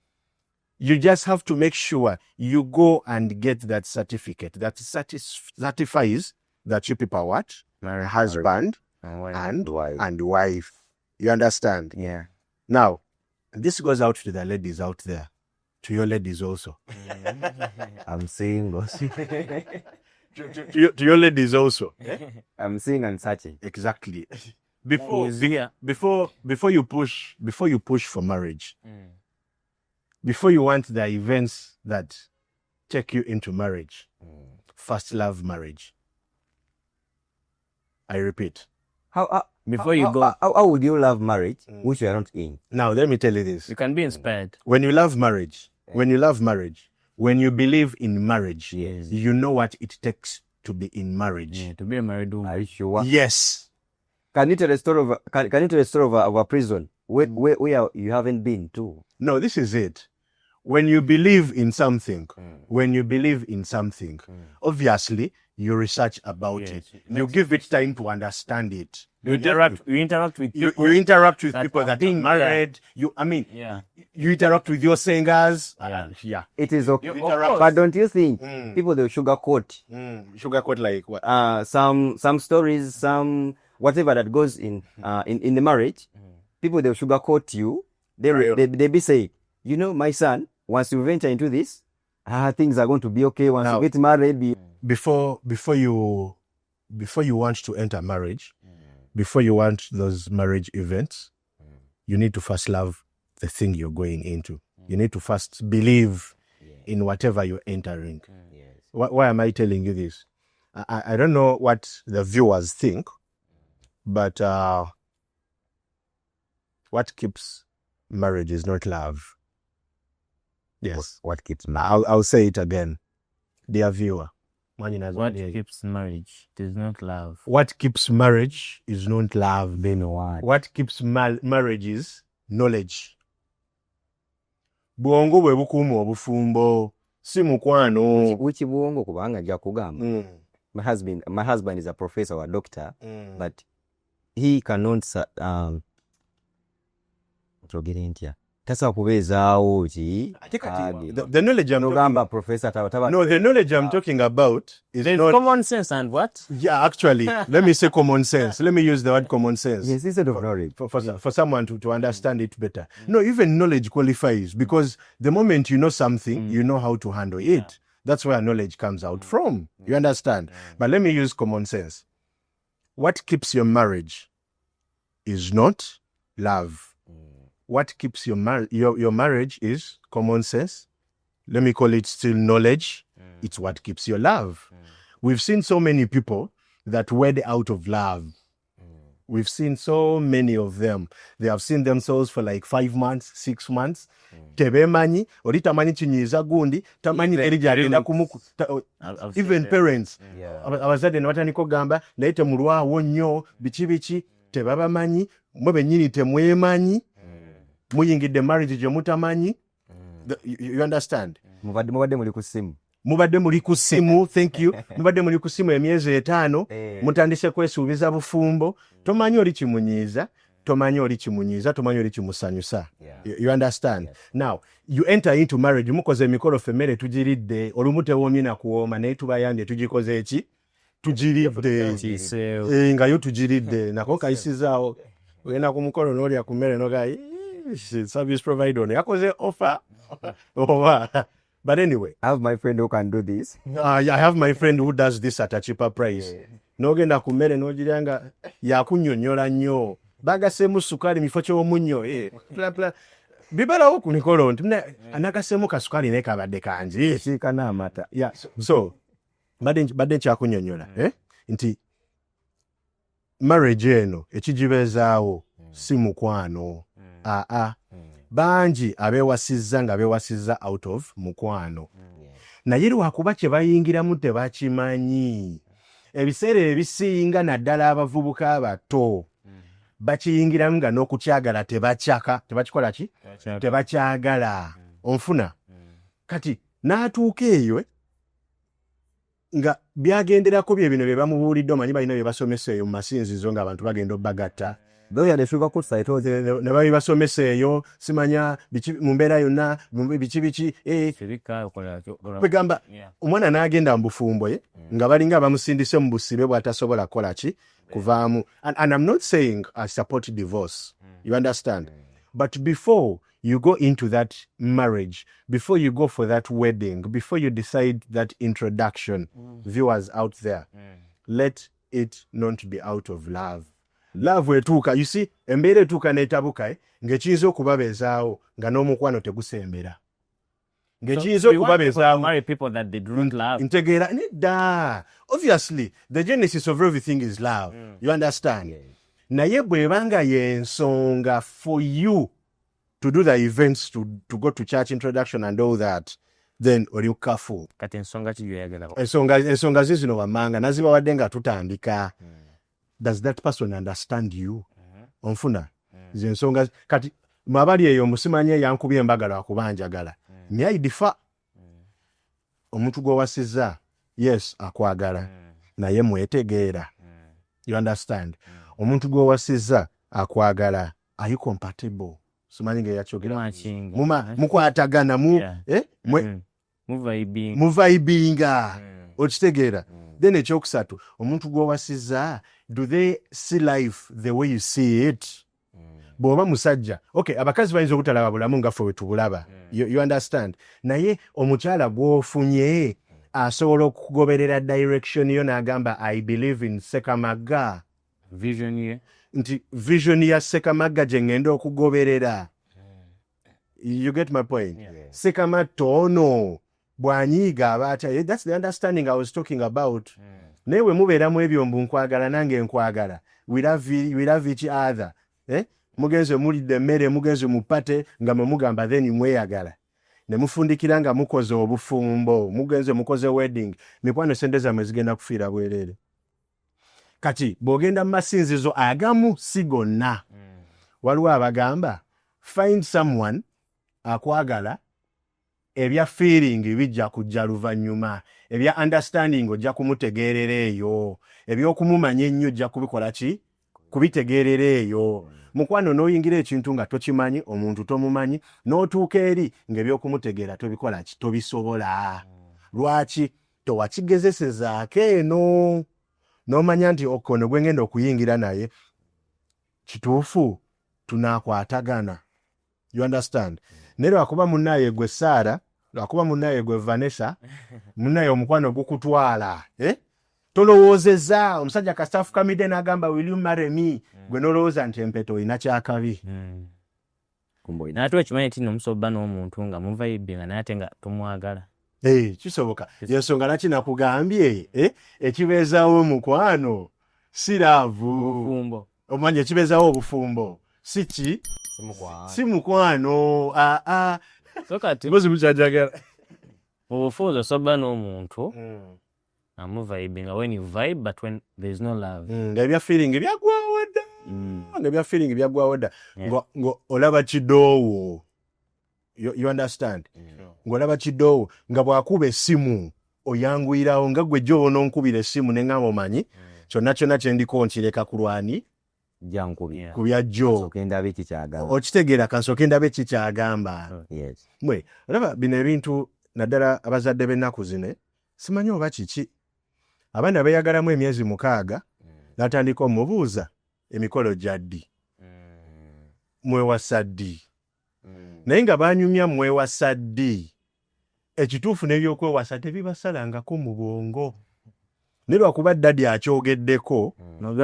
S1: you just have to make sure you go and get that certificate that certifies that you people are what? Husband and wife. You understand?
S2: Yeah.
S1: Now, this goes out to the ladies out there, to your ladies also.
S2: I'm single.
S1: to your ladies also.
S2: I'm seeing and searching.
S1: Exactly. Before you push for marriage, before you want the events that take you into marriage, first love marriage. I repeat.
S2: How would you love marriage which you are not in?
S1: Now let me tell you this.
S3: You can be inspired.
S1: When you love marriage, when you believe in marriage,
S2: Yes.
S1: you know what it takes to be in marriage.
S3: Yeah, to be a married woman.
S2: Are you sure?
S1: Yes.
S2: Can you tell a story of a prison where you haven't been to?
S1: No, this is it. When you believe in something, obviously you research about
S3: Yes.
S1: it. You give it time to understand it.
S3: You interact with
S1: You
S3: people.
S1: interact with
S3: that
S1: people
S3: are
S1: that are
S3: being
S1: married. You interact with your singers. Yeah.
S2: It is okay.
S3: Of course.
S2: But don't you think people they sugarcoat
S1: Sugarcoat like what?
S2: some stories, some whatever that goes in the marriage? People they sugarcoat you. They be saying, you know, my son, once you venture into this, things are going to be okay. Once
S1: Now-
S2: you get married,
S1: Before you want to enter marriage, before you want those marriage events, you need to first love the thing you're going into. You need to first believe in whatever you're entering. Why am I telling you this? I don't know what the viewers think, but what keeps marriage is not love. Yes.
S2: what keeps
S1: I'll say it again. Dear viewer.
S3: What keeps marriage? It is not love.
S1: What keeps marriage is not love.
S2: Then what?
S1: What keeps marriage is knowledge. Bwongo bwe bukuuma obufumbo si mukwano.
S2: Which bwongo kubanga ja kugamba. My husband is a professor or a doctor, but he cannot tasa kubeezaawo ki
S1: The knowledge I'm
S2: nogamba professor taba
S1: No, the knowledge I'm talking about is
S3: There's
S1: not.
S3: common sense and what?
S1: Yeah, actually, let me say common sense. Let me use the word common sense.
S2: yes, instead of knowledge.
S1: For someone to understand it better. No, even knowledge qualifies because the moment you know something, you know how to handle it. That's where knowledge comes out from. You understand? But let me use common sense. What keeps your marriage is not love. What keeps your marriage is common sense. Let me call it still knowledge. It's what keeps your love. We've seen so many people that wed out of love. We've seen so many of them. They have seen themselves for like 5 months, 6 months. Tebemanyi, oli tamanyi kinyiza gundi, tamanyi eri gyagenda kumuku. Even parents. Abazadde ne batandika okugamba naye temulwawo nnyo biki tebabamanyi, mwe bennyini temwemanyi, muyingidde marriage gye mutamanyi. You understand?
S2: Mubadde muli ku simu.
S1: Mubadde muli ku simu, thank you. Mubadde muli ku simu emyezi 5, mutandise kwesuubiza bufumbo. Tomanyi oli kimunyiiza, tomanyi oli kimusanyusa. You understand? Now, you enter into marriage, mukoze emikolo femmere tugiridde, olumu tewoomye na kuwooma naye tubayambye tugikoze eki? Tugiridde. Nga yo tugiridde, nako kayisizaawo. Ogenda ku mukolo n'olya ku mmere nogayi, service provider ono yakoze offer. But anyway,
S2: I have my friend who can do this.
S1: I have my friend who does this at a cheaper price. N'ogenda ku mmere n'ogiranga yakunnyonnyola nnyo. Bagaseemu sukali mifo ky'omunnyo. Bibalawo ku mikolo nti anagaseemu ka sukali naye kabadde kangi.
S2: Siika n'amata.
S1: Yeah. So, badde nkyakunnyonnyola nti marriage eno ekigibeezaawo si mukwano bangi abeewasizza nga beewasizza out of mukwano naye lwakuba kye bayingiramu tebakimanyi ebiseera ebisinga naddala abavubuka abato bakiyingiramu nga n'okukyagala tebakikola ki tebakyagala onfuna kati n'atuuka eyo nga byagenderako bye bino bye bamubuulidde omanyi balina bye basomesa eyo mu masinzizo ng'abantu bagenda obbagatta ne babibasomesa eyo simanya mu mbeera yonna biki kwegamba omwana n'agenda mu bufumbo ye nga balinga bamusindise mu busibe bw'atasobola kukola ki kuvaamu and I'm not saying I support divorce you understand but before you go into that marriage, before you go for that wedding, before you decide that introduction, viewers out there, let it not be out of love. Love wetuuka, you see, embeera etuuka n'etabuka ng'ekiyinza okubabeezaawo nga n'omukwano tegusembera. Ng'ekiyinza okubabeezaawo.
S3: Marry people that they don't love.
S1: Ntegeera nedda. Obviously, the genesis of everything is love. You understand? Naye bw'ebanga y'ensonga for you to do the events, to go to church introduction and all that, then oli careful.
S3: Kati ensonga ki gyoyagala?
S1: Ensonga zino wammanga nazibawadde nga tutandika. Does that person understand you? Onfuna. Zensonga kati mabali eyo musimanye yankubye embagala akubanjagala. Myai difa. Omuntu gw'owasizza, yes, akwagala. Naye mwetegeera. You understand? Omuntu gw'owasizza akwagala. Are you compatible? Simanyi ng'eyakyogera mukwatagana muvaibinga okitegeera then ekyokusatu omuntu gw'owasizza do they see life the way you see it bw'oba musajja okay abakazi bayinza obutalaba bulamu nga ffe bwe tubulaba you understand naye omukyala gw'ofunye asobola okugoberera direction yo n'agamba I believe in Ssekamaga
S3: vision ye
S1: nti vision ya Ssekamaga gye ngenda okugoberera. You get my point? Ssekamato bw'anyiiga abaata. That's the understanding I was talking about. Naye we mubeeramu ebyo mbu nkwagala nange nkwagala. We love each other. Mugenze mulidde emmere mugenze mupate nga mugamba then mweyagala. Ne mufundikira nga mukoze obufumbo. Mugenze mukoze wedding. Mikwano sente zammwe zigenda kufiira bwereere. Kati bw'ogenda mu masinzizo agamu si gonna waliwo abagamba find someone akwagala ebya feeling bijja kujja luvannyuma ebya understanding ojja kumutegeerera eyo ebyokumumanya ennyo ojja kubikola ki kubitegeerera eyo mukwano n'oyingira ekintu nga tokimanyi omuntu tomumanyi n'otuuka eri ng'ebyokumutegeera tobikola ki tobisobola lwaki towakigezesezaako eno n'omanya nti okono gwe ngenda okuyingira naye kituufu tunaakwatagana. You understand? Naye lwakuba munnaye gwe Saara, lwakuba munnaye gwe Vanessa, munnaye omukwano gukutwala. Tolowoozezza omusajja kasita afukamidde n'agamba will you marry me? Gwe n'olowooza nti empeta olina kyakabi.
S3: Naate okimanyi nti n'omusobba n'omuntu nga muvaibinga naye ate nga tomwagala.
S1: Kisoboka. Yensonga naki nakugambye ekibeezaawo omukwano si laavu. Omanya ekibeezaawo obufumbo si ki? Si mukwano.
S3: So kati
S1: mbuzi mukyajagala.
S3: Obufuuzo osobba n'omuntu amuvibinga when you vibe but when there is no love.
S1: Ebya feeling byagwawo dda. Ebya feeling byagwawo dda. Ngo olaba kidoowo. You understand? Ng'olaba kidoowo nga bw'akuba essimu oyanguyirawo nga gwe gyo ononkubira essimu ne ngamba omanyi kyonna kye ndiko nkireka ku lwani
S2: jankubya
S1: ku bya jjo okitegeera kansooke ndabe kikyagamba. Mwe olaba bino ebintu naddala abazadde b'ennaku zino simanyi oba kiki abaana beeyagalamu emyezi 6 n'atandika omubuuza emikolo gyaddi mwewasa ddi naye nga banyumya mwewasa ddi ekituufu n'ebyokwewasa tebibasalangako mu bwongo ne lwakuba ddadi akyogeddeko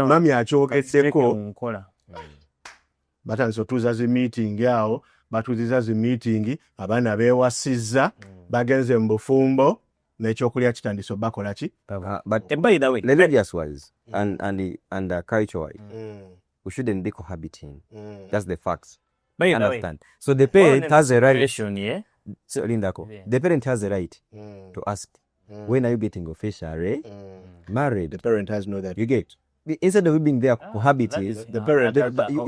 S1: mami akyogeddeko batandise otuuza zi meeting awo batuuziza zi meeting abaana beewasizza bagenze mu bufumbo n'ekyokulya kitandise bakola ki?
S2: But
S3: by the way,
S2: religious-wise and culture-wise, we shouldn't be cohabiting. That's the facts.
S3: by the way,
S2: Understand? So the parent has a right.
S3: yeah.
S2: So, Lindako,
S3: Yeah.
S2: the parent has a right to ask, when are you getting officially married?
S1: The parent has no that.
S2: You get? Instead of you being there cohabiting,
S1: The parent,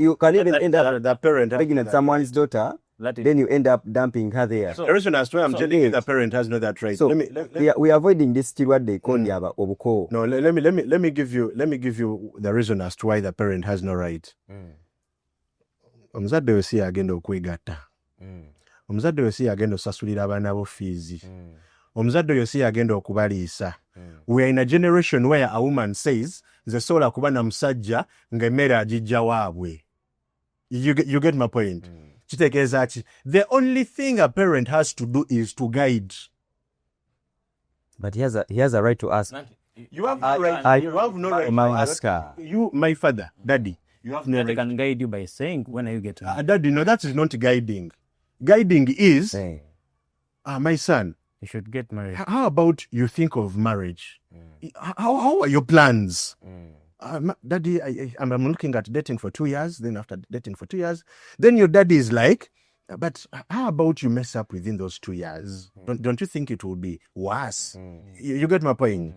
S2: you can even end up
S1: the parent has
S2: pregnant someone's daughter,
S3: That is
S2: then you end up dumping her there.
S1: The reason as to why I'm telling you the parent has no that right.
S2: So
S1: Let me
S2: we are avoiding this still what they call the obuko.
S1: no, let me give you the reason as to why the parent has no right. Omuzadde we si agenda okwegatta. Omuzadde we si agenda osasulira abaana bo fees. Omuzadde oyo si agenda okubaliisa. We are in a generation where a woman says nze sobola kuba na musajja ng'emmere agijja waabwe. You get my point? Kitegeeza ki? The only thing a parent has to do is to guide.
S2: But he has a right to ask.
S1: You have no right. You have no right.
S2: My asker.
S1: You, my father, daddy, you have no
S3: they
S1: right.
S3: can guide you by saying when are you getting
S1: Daddy, no, that is not guiding. Guiding is,
S2: Say,
S1: my son,
S3: you should get married.
S1: how about you think of marriage? How are your plans? Daddy, I'm looking at dating for 2 years. Then after dating for 2 years, then your daddy is like, but how about you mess up within those 2 years? Don't you think it will be worse? You get my point?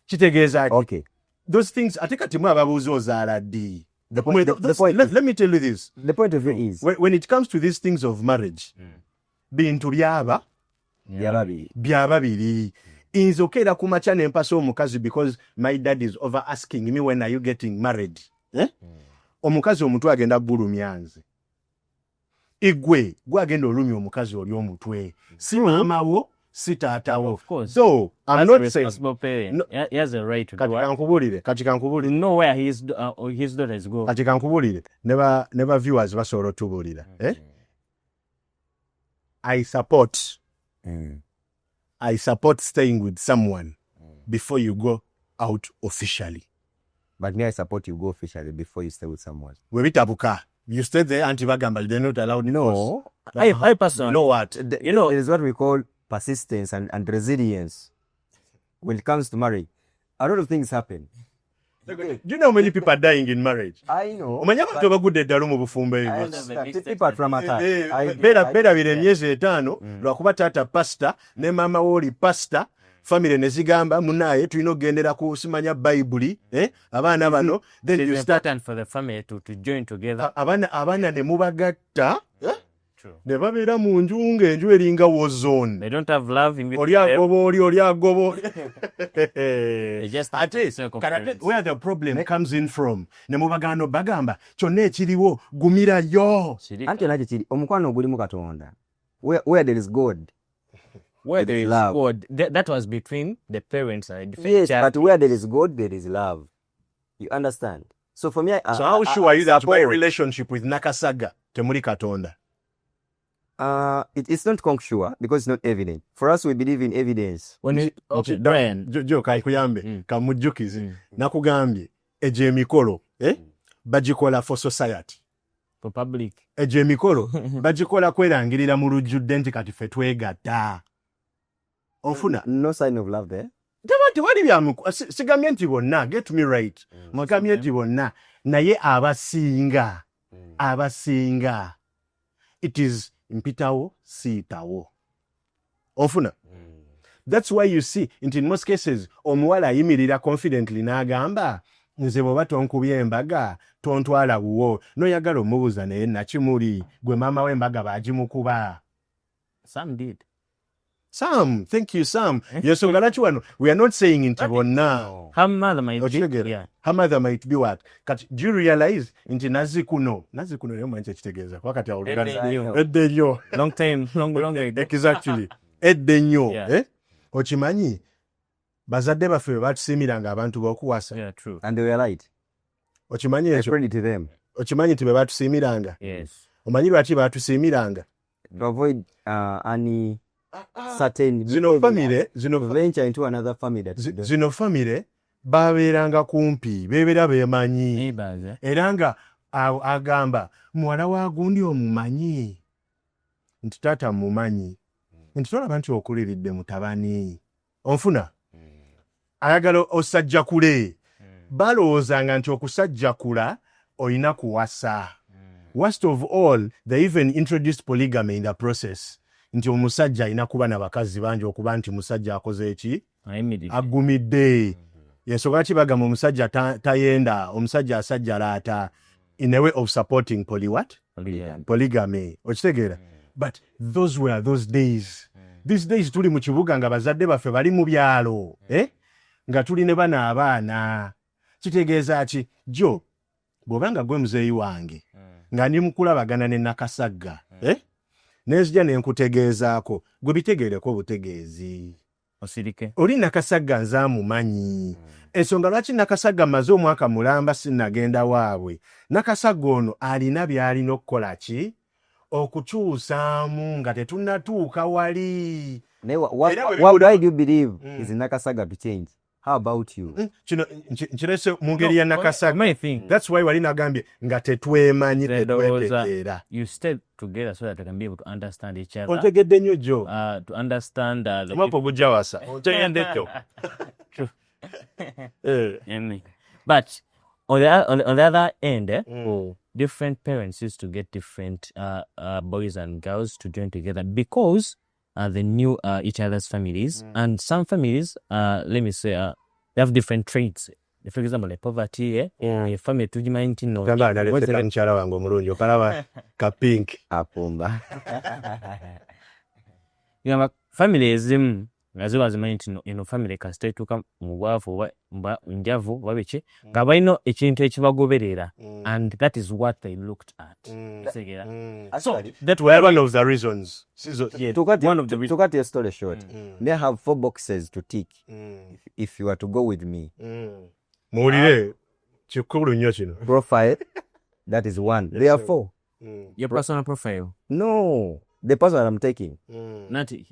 S1: Kitegeeza ki?
S2: okay.
S1: Those things, ate kati mwe ababuuza ozaala ddi?
S2: The point,
S1: Let me tell you this.
S2: the point of view is
S1: When it comes to these things of marriage, bintu byaba bya babiri. Nze okeera ku makya ne mpasa omukazi because my dad is over asking me when are you getting married. Omukazi omutwe agenda bulumya nze. Igwe gwagenda olumya omukazi oli omutwe. Si maama wo, si taata wo.
S3: Of course.
S1: So, I'm
S3: As a
S1: not saying...
S3: responsible parent,
S1: No.
S3: he has a right to
S1: Kati
S3: do it.
S1: kankubuulire.
S3: To know where his daughters go.
S1: Kati kankubuulire. Never viewers basobola otubuulira. I support staying with someone before you go out officially.
S2: but me I support you go officially before you stay with someone.
S1: We bitabuka. You stay there until bagamba they're not allowed.
S2: No.
S3: I personally,
S1: You know what?
S3: you know,
S2: It is what we call persistence and resilience when it comes to marriage. A lot of things happen.
S1: Do you know how many people are dying in marriage?
S2: I know.
S1: Omanya abantu abagudde eddala mu bufumbo
S2: I
S1: ebyo.
S2: understand. People are traumatized.
S1: Beerabira emyezi 5 lwakuba taata pastor ne maama wooli pastor. Family ne zigamba munaye tulina okugendera ku simanya Bayibuli, abaana bano, then
S3: it
S1: you
S3: is
S1: start
S3: important for the family to join together.
S1: abaana ne mubagatta
S3: True.
S1: ne babeera mu nju ng'enju eringa war zone.
S3: They don't have love in
S1: Oli agoba oli agoba
S3: They just
S1: ate
S3: circle
S1: kati
S3: parents.
S1: where the problem comes in from ne mubagano bagamba kyonna ekiriwo gumirayo.
S2: Anti nakyo kiri omukwano ogulimu Katonda. Where there is God.
S3: Where there is
S2: love.
S3: God, that was between the parents and the
S2: Yes,
S3: child.
S2: but where there is God, there is love. You understand? So for me,
S1: So how sure are you that my relationship with Nakasaga temuli Katonda?
S2: It's not sure because it's not evident. For us, we believe in evidence.
S3: When you, okay, Brian,
S1: Jo kaikuyambe kamujjukize nakugambye egyo emikolo bagikola for society.
S3: for public.
S1: Egyo emikolo bagikola kwerangirira mu lujjudde nti kati ffe twegatta. Ofuna
S2: No sign of love there.
S1: tewali sigambye nti bonna, get me right, mwagambye nti bonna, naye abasinga it is mpitawo siyitawo. Ofuna. That's why you see in most cases omuwala ayimirira confidently n'agamba nze bw'oba tonkubye embaga tontwala wuwo n'oyagala omubuuza naye nakimuli gwe maama w'embaga baagimukuba.
S3: Some did.
S1: Sam, thank you, Sam. Yensonga lwaki wano we are not saying nti bonna.
S3: Her mother might be.
S1: Okitegeera?
S3: Yeah.
S1: Her mother might be what? Kati do you realize nti nazzikuno nayo manyi ekitegeeza kuba kati edde nnyo.
S3: Long time, long ago.
S1: Exactly. Edde nnyo.
S3: Yeah.
S1: Okimanyi bazadde baffe bwe batusiimiranga abantu b'okuwasa.
S3: Yeah, true.
S2: And they were right.
S1: Okimanyi
S2: I
S1: ekyo?
S2: credit to them.
S1: Okimanyi nti bwe batusiimiranga?
S3: Yes.
S1: Omanyi lwaki batusiimiranga?
S2: To avoid any certain
S1: Zino family,
S2: venture into another family that
S1: zino family babeeranga kumpi, beebeera beemanyi.
S3: Neighbors, eh?
S1: Era nga agamba muwala wa gundi omumanyi nti taata mumanyi nti tolaba nti okuliridde mutabani onfuna ayagala osajjakule balowoozanga nti okusajjakula olina kuwasa. Worst of all, they even introduced polygamy in the process. Nti omusajja alina kuba na bakazi bangi okuba nti musajja akoze eki agumidde. Yensonga lwaki bagamba omusajja tayenda, omusajja asajja laata, in a way of supporting polygamy. Okitegeera? But those were those days. These days tuli mu kibuga nga bazadde baffe bali mu byalo, nga tuli ne bana abaana. Kitegeeza ki jo bw'obanga gwe muzeeyi wange nga ndi mukulabagana ne Nakasagga, nezija ne nkutegeezaako gwe bitegeereko obutegeezi.
S3: Osirike.
S1: Oli Nakasagga nze amumanyi. Ensonga lwaki Nakasagga maze omwaka mulamba sinnagenda waabwe. Nakasagga ono alina by'alina okukola ki? Okukyusaamu nga tetunnatuuka wali.
S2: Why do you believe is Nakasagga to change? How about you?
S1: Kino nkirese mu ngeri ya Nakasagga. That's why wali nagambye nga tetwemanyi tetwetegeera.
S3: You stay together so that they can be able to understand each other.
S1: Ontegedde nnyo jo.
S3: To understand the
S1: Amapo bujja wasa. Ontegedde nnyo.
S3: But on the other end, different parents used to get different boys and girls to join together because they knew each other's families. And some families, let me say, they have different traits. For example, like poverty, a family to no.
S1: Gamba naleta mchala wangu omulungi okalaba ka pink
S2: apumba.
S3: You know, families as well as family can stay to come mubwavu njavu babiche nga balina ekintu ekibagoberera, and that is what they looked at.
S1: So that were one of the reasons.
S2: One of the reasons. To cut your story short, may I have 4 boxes to tick if you are to go with me.
S1: Muwulire kikulu nnyo kino.
S2: Profile, that is 1. There are 4.
S3: Your personal profile?
S2: No, the person I'm taking.
S3: Not
S2: the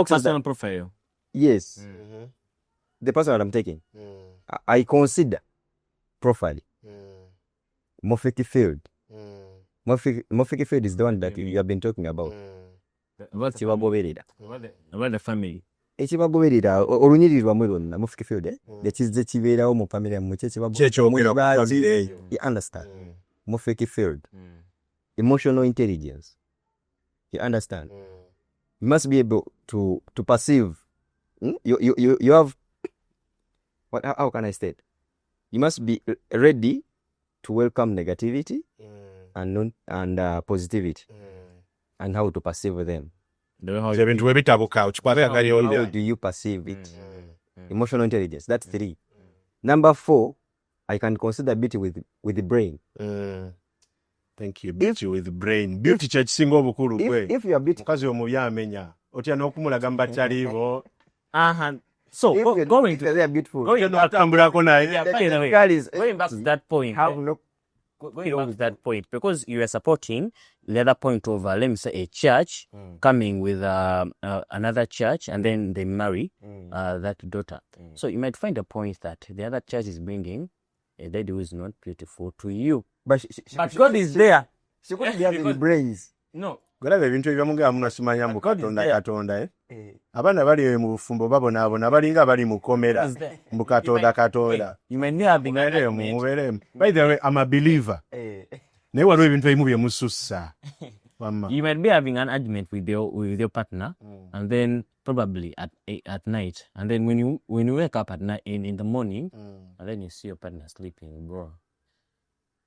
S3: personal profile.
S2: Yes. The person that I'm taking. I consider profile. Mofiki Field. Mofiki Field is the one that you have been talking about.
S3: About the family.
S2: Ekibagoberera olunyirirwa mwironna Mofiki Field ekize kibeerawo mu family mu you understand. Mofiki Field. Emotional intelligence. You understand? You must be able to perceive. You have what? How can I state? You must be ready to welcome negativity and positivity, and how to perceive them.
S1: How do
S2: you perceive it? Emotional intelligence. That's 3. Number 4, I can consider beauty with the brain.
S1: Thank you. Beauty with the brain. Beauty kyekisinga obukulu gwe.
S2: If you are beauty,
S1: mukazi omubi amenya otya n'okumulaga mbakyalibo.
S3: So going to
S2: they are beautiful.
S3: Going back to that point. Going back to that point, because you are supporting the other point of, let me say, a church coming with another church, and then they marry that daughter. So you might find a point that the other church is bringing a lady who is not beautiful to you.
S2: But
S3: God is there.
S2: She couldn't be having brains.
S3: No.
S1: Golaba ebintu ebyamugamba munasimanya mu Katonda abaana bali mu bufumbo babonaabona balinga bali mu komera mu Katonda.
S3: You may not have been
S1: By the way, I'm a believer. Naye waliwo ebintu ebimu bye musussa.
S3: You might be having an argument with your partner, and then probably at night, and then when you wake up at night in the morning, and then you see your partner sleeping, bro.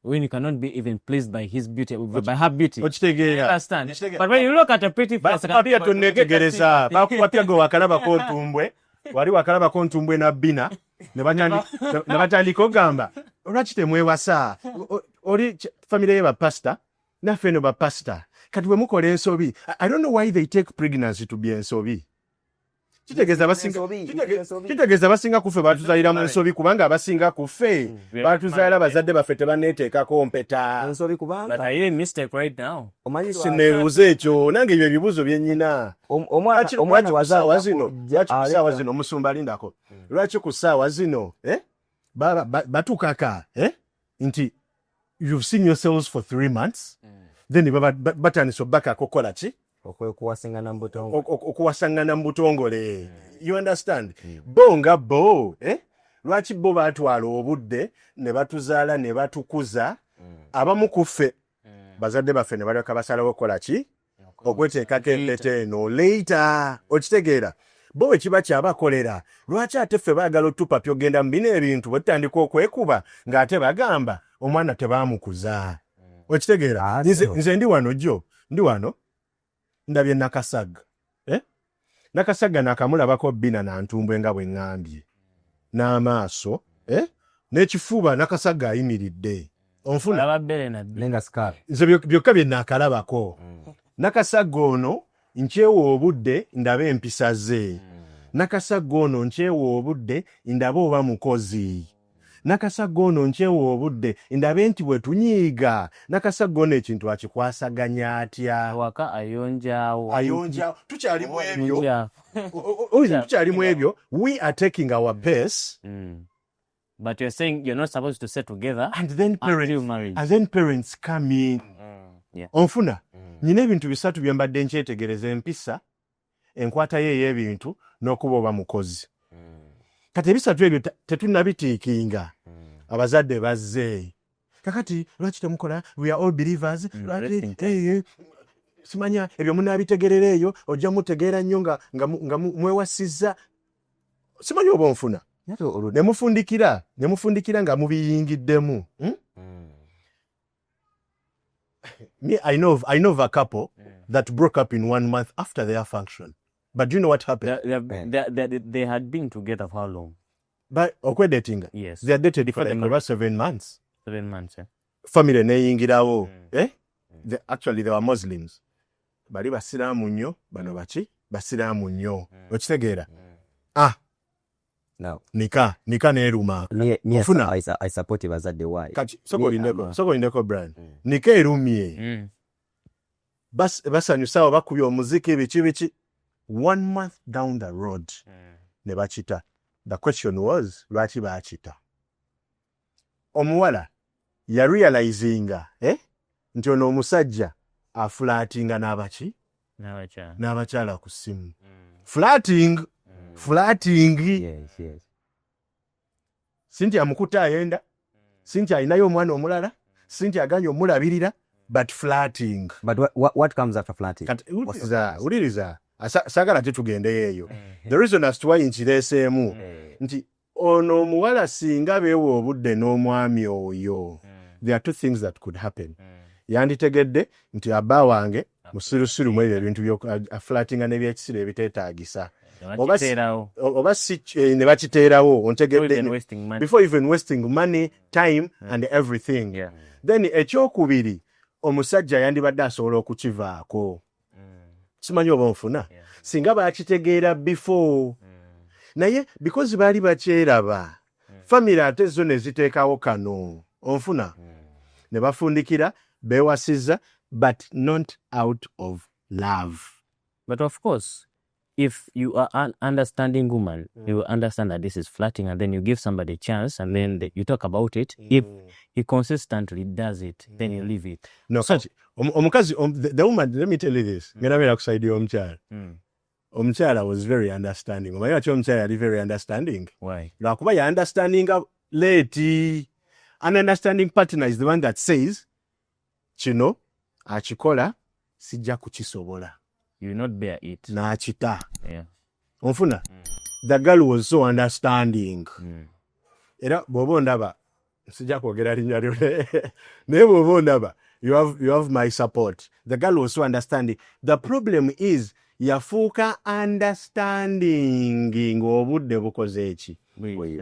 S3: When you cannot be even pleased by his beauty, by her beauty. Understand? But when you look at a pretty face,
S1: tunetegereza bakukwatya go wakalaba ko ntumbwe wali wakalaba ko ntumbwe na bina ne batandika ogamba olwaki temwewasa oli family ba pastor naffe no ba pastor kati bwe mukola ensobi. I don't know why they take pregnancy to be ensobi. Kitegeeza basinga kufe batuzalira mu nsobi kubanga abasinga kufe batuzalira bazadde baffe tebaneeteekako mpeta
S2: ensobi kubanga.
S3: But I didn't mistake right now.
S1: Sineebuuza ekyo nange ebyo ebibuuzo bye nnyina.
S2: Omwana
S1: wazaawa zino ssaawa zino omusumba lindako lwaki ku ssaawa zino batukaka nti you've seen yourselves for 3 months then batandisa obbaka kokola ki
S2: Okuwasangana mu butongole.
S1: okuwasangana mu butongole. You understand? Bo nga bo, lwaki bo baatwala obudde ne batuzaala ne batukuza abamu ku ffe bazadde baffe ne balyoka basalawo okukola ki okweteekako empeta eno later. Okitegeera bo bwe kiba kyabakolera lwaki ate ffe baagala otupa pyogenda mu bino ebintu bwe tutandika okwekuba ng'ate bagamba omwana tebaamukuza. Okitegeera nze ndi wano jjo ndi wano ndabye Nakasaga. Nakasaga nakamulabako Bina na Ntumbwe nga bwe ŋŋambye n'amaaso n'ekifuba Nakasaga ayimiridde. Onfuna
S2: Lenga scar.
S1: nze byokka bye naakalabako. Nakasaga ono nkyewa obudde ndaba empisa ze. Nakasaga ono nkyewa obudde ndaba oba mukozi. Nakasaga ono nkyewa obudde ndabe nti bwe tunyiiga. Nakasaga ono ekintu akikwasaganya atya?
S3: Waka
S1: Ayonja tukyali mu ebyo. Tukyali mu ebyo. We are taking our pace.
S3: But you're saying you're not supposed to stay together
S1: And then
S3: until marriage.
S1: parents come in.
S3: Yeah.
S1: Onfuna. Nyina ebintu bisatu bye mbadde nkyetegereza: empisa, enkwata ye ey'ebintu n'okuba oba mukozi. Kati ebisatu ebyo tetunnabitiikinga. Abazadde bazze. Kakati lwaki temukola? We are all believers. Simanya ebyo munaabitegerera eyo ojja mutegeera nnyo nga mwewasizza. Simanyi oba onfuna. Nemufundikira nga mubiyingiddemu. Me, I know of a couple that broke up in 1 month after their function. But do you know what happened?
S3: They had been together for how long?
S1: But okwedatinga.
S3: Yes.
S1: They had dated for like about 7 months.
S3: 7 months. Yeah.
S1: Family neyingirawo. Actually they were Muslims. Bali basiraamu nnyo, bano baki? Basiraamu nnyo. Okitegeera?
S2: Now,
S1: Nika neeruma.
S2: yes,
S1: Ofuna.
S2: I support you as a why.
S1: Kati sokolindeko Brian. Nika erumye. Basanyusa bakubye omuziki biki. 1 month down the road. Ne bakita. The question was, lwaki baakita? Omuwala yarealizinga nti ono omusajja afulatinga n'abaki? N'abakyala ku ssimu. Flating.
S2: Yes.
S1: Cynthia amukuta ayenda. Cynthia alinayo omwana omulala. Cynthia aganye omulabirira. But flatting.
S2: But what comes after flirting?
S1: Uliriza. Sagala tetugendeyo eyo. The reason as to why nkireeseemu nti ono omuwala singa beewa obudde n'omwami oyo. There are two things that could happen. Yanditegedde nti abba wange musirusiru mu ebyo ebintu by'aflatinga n'ebyekisiro ebiteetaagisa. Oba si ne bakiteerawo ontegedde before even wasting money, time and everything. Then ekyokubiri omusajja yandibadde asobola okukivaako. Simanyi oba onfuna. Singa bakitegeera before. Naye because baali bakyeraba family ate zo ne ziteekawo kano. Onfuna. Ne bafundikira beewasizza but not out of love.
S3: But of course, if you are an understanding woman, you will understand that this is flirting, and then you give somebody a chance, and then you talk about it. If he consistently does it, then you leave it.
S1: No, kati omukazi the woman, let me tell you this. Ngenda kusaidia omukyala. Omukyala was very understanding. Omanyi lwaki omukyala yali very understanding?
S3: Why?
S1: Lwakuba ya understanding late. An understanding partner is the one that says, kino akikola sijja kukisobola.
S3: You will not bear it.
S1: N'akita.
S3: Yeah.
S1: Onfuna. The girl was so understanding. Era bw'oba ondaba sijja kwogera linnya lyo naye bw'oba ondaba you have my support. The girl was so understanding. The problem is yafuuka understanding ng'obudde bukoze eki?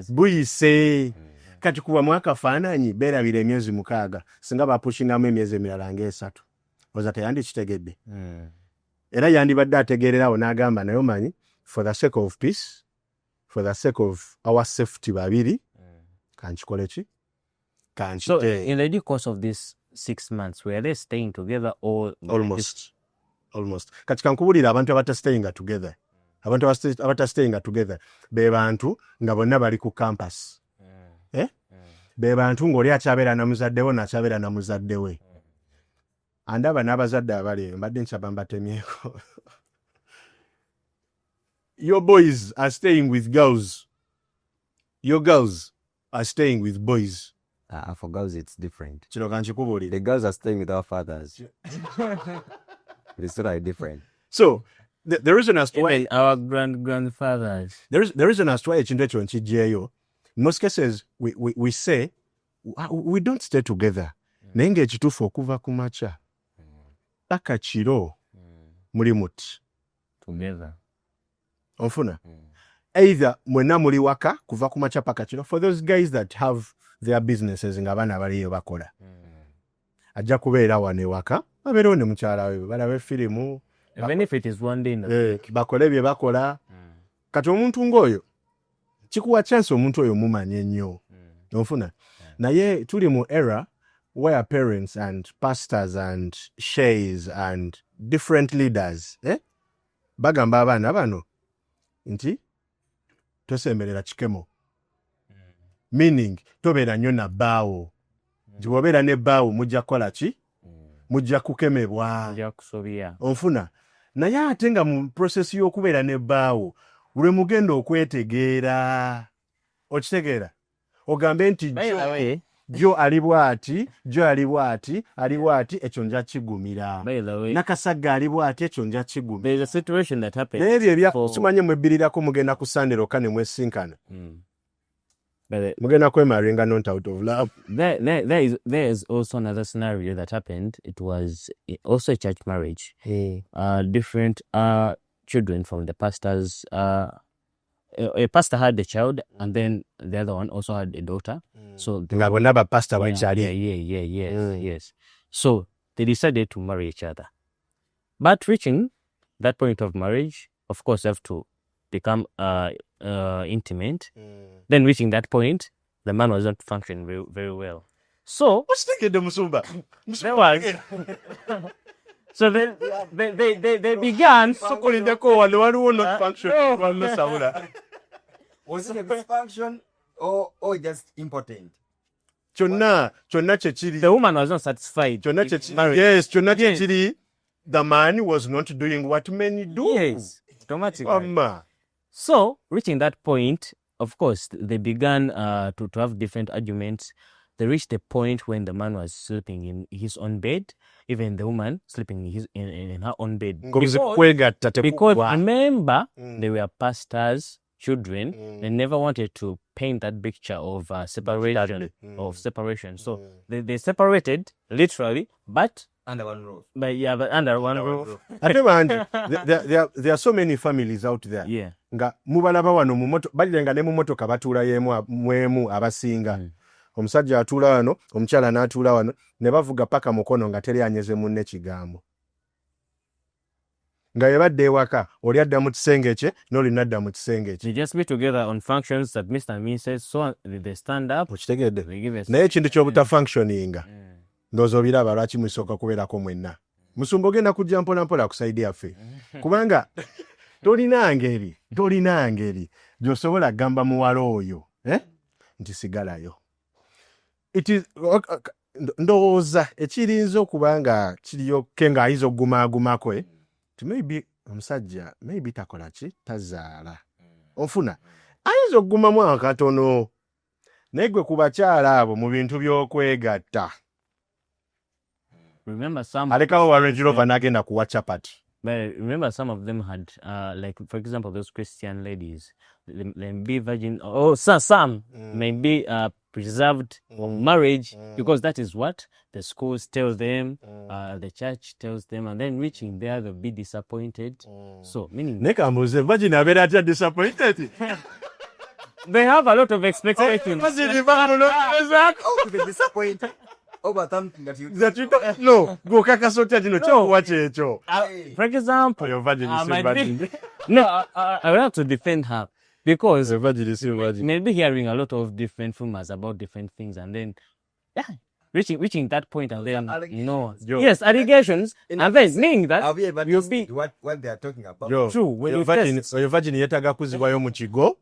S1: Buyise. Kati kuba mwakafaananyi beerabira emyezi 6 singa bapushingamu emyezi emirala nga3. Oza teyandikitegedde. Era yandibadde ategeererawo n'agamba naye omanyi, for the sake of peace, for the sake of our safety babiri, kankikole ki?
S3: So in the course of this 6 months, were they staying together or
S1: almost. Kati kankubulira abantu abatastayinga together. Abantu abatastayinga together be bantu nga bonna bali ku campus. Be bantu ng'oli akyabeera na muzaddewo n'akyabeera na muzaddewe. andaba n'abazadde abali mbadde nsaba mbatemyeko. Your boys are staying with girls. Your girls are staying with boys.
S2: For girls, it's different.
S1: Kino kankikubuulire.
S2: The girls are staying with our fathers. It's totally different.
S1: So the reason as to why
S3: Even our grandfathers.
S1: the reason as to why ekintu ekyo nkijjeeyo, in most cases we say we don't stay together. Naye ng'ekituufu okuva ku makya paka kiro muli muti.
S3: Together.
S1: Onfuna? Either mwenna muli waka kuva ku makya paka kiro, for those guys that have their businesses nga abaana baliyo bakola. Ajja kubeera wano ewaka, abeerewo ne mukyala we balabe firimu.
S3: Even if it is one day in the
S1: bakole bye bakola. Kati omuntu ng'oyo kikuwa chance omuntu oyo mumanye ennyo. Onfuna? Naye tuli mu era where parents and pastors and sheikhs and different leaders bagamba abaana bano nti tosemberera kikemo. Meaning tobeera nnyo na bbaawo. Nti bw'obeera ne bbaawo mujja kukola ki? Mujja kukemebwa.
S3: kusobya.
S1: Onfuna? Naye ate nga mu process y'okubeera ne bbaawo lwe mugenda okwetegeera. Okitegeera? Ogambe nti
S3: By the way,
S1: jo ali bw'ati, jo ali bw'ati, ali bw'ati, ekyo nja kigumira.
S3: by the way,
S1: Nakasagga ali bw'ati, ekyo nja kigumira.
S3: there's a situation that happened.
S1: Naye ebyo ebya
S3: for-
S1: simanye mwebbirirako mugenda ku Sunday lwokka ne mwesinkana.
S3: But
S1: Mugenda kwemaringa not out of love.
S3: there is also another scenario that happened. It was also a church marriage. Different children from the pastors. A pastor had a child, and then the other one also had a daughter. So
S1: Nga bonna bapasita
S3: yeah,
S1: bakyali.
S3: yes. So they decided to marry each other. But reaching that point of marriage, of course, they have to become intimate. Then reaching that point, the man was not functioning very, very well. So
S1: Okitegedde Musumba?
S3: there was. So then they began.
S1: Sokolindeko wano waliwo not function. Wano Sawula.
S2: Was it a dysfunction or just impotent?
S1: Kyonna kyekiri.
S3: The woman was not satisfied.
S1: Kyonna
S3: with
S1: kyekiri.
S3: marriage.
S1: Yes, kyonna
S3: Yes.
S1: kyekiri. The man was not doing what men do.
S3: Yes, automatically.
S1: Mama.
S3: So, reaching that point, of course, they began to have different arguments. They reached a point when the man was sleeping in his own bed, even the woman sleeping in her own bed.
S1: Ngobuzi kwegatta
S3: Because
S1: tekugwa.
S3: remember, they were pastors, children. They never wanted to paint that picture of separation. So they separated literally, but
S2: Under one roof.
S3: but under one roof.
S1: Ate bangi, there are so many families out there.
S3: Yeah.
S1: Nga mubalaba wano mu moto balirenga ne mu motoka batuula mwemu abasinga. Omusajja atuula wano, omukyala n'atuula wano, ne bavuga paka mukono nga teri anyeze munne kigambo. Nga yebadde ewaka, oli adda mu kisenge kye, n'oli nadda mu kisenge kye.
S3: They just be together on functions that Mr. and Mrs. So they stand up.
S1: Okitegedde?
S3: They give us.
S1: Naye ekintu ky'obutafunctioninga. Ndowooza obiraba lwaki musooka kubeerako mwenna. Musumba ogenda kujja mpola mpola ku sayidi yaffe. Kubanga tolina ngeri gy'osobola gamba muwala oyo nti sigalayo. It is ndowooza ekirinza okuba nga kiriyokke ng'ayinza okugumaagumako ti maybe omusajja maybe takola ki tazaala. Onfuna ayinza okugumamu akatono naye gwe ku bakyala abo mu bintu by'okwegatta.
S3: Remember some.
S1: Alekawo wa Range Rover n'agenda kuwa chapati.
S3: But remember, some of them had, like, for example, those Christian ladies, they may be virgin, or some may be preserved from marriage, because that is what the schools tell them, the church tells them, and then reaching there, they'll be disappointed. So, meaning
S1: Ne kambuze virgin abeera atya disappointed.
S3: they have a lot of expectations.
S1: Virgin bamuloza.
S2: Oh, they disappointed over something that you
S1: No, gw'okakasa otya kino kyokuwa kyekyo.
S3: For example,
S1: Oyo virgin is
S3: might
S1: virgin.
S3: be- no, I will have to defend her, because
S1: Oyo virgin is virgin.
S3: maybe hearing a lot of different rumors about different things, and then reaching that point, and then allegations, and then meaning that
S2: have you ever
S3: you'll
S2: listened
S3: be
S2: to what they are talking about?
S1: Yo,
S3: true when
S1: oyo
S3: you
S1: virgin
S3: test.
S1: oyo virgin yeetaaga kuzibwayo mu kigo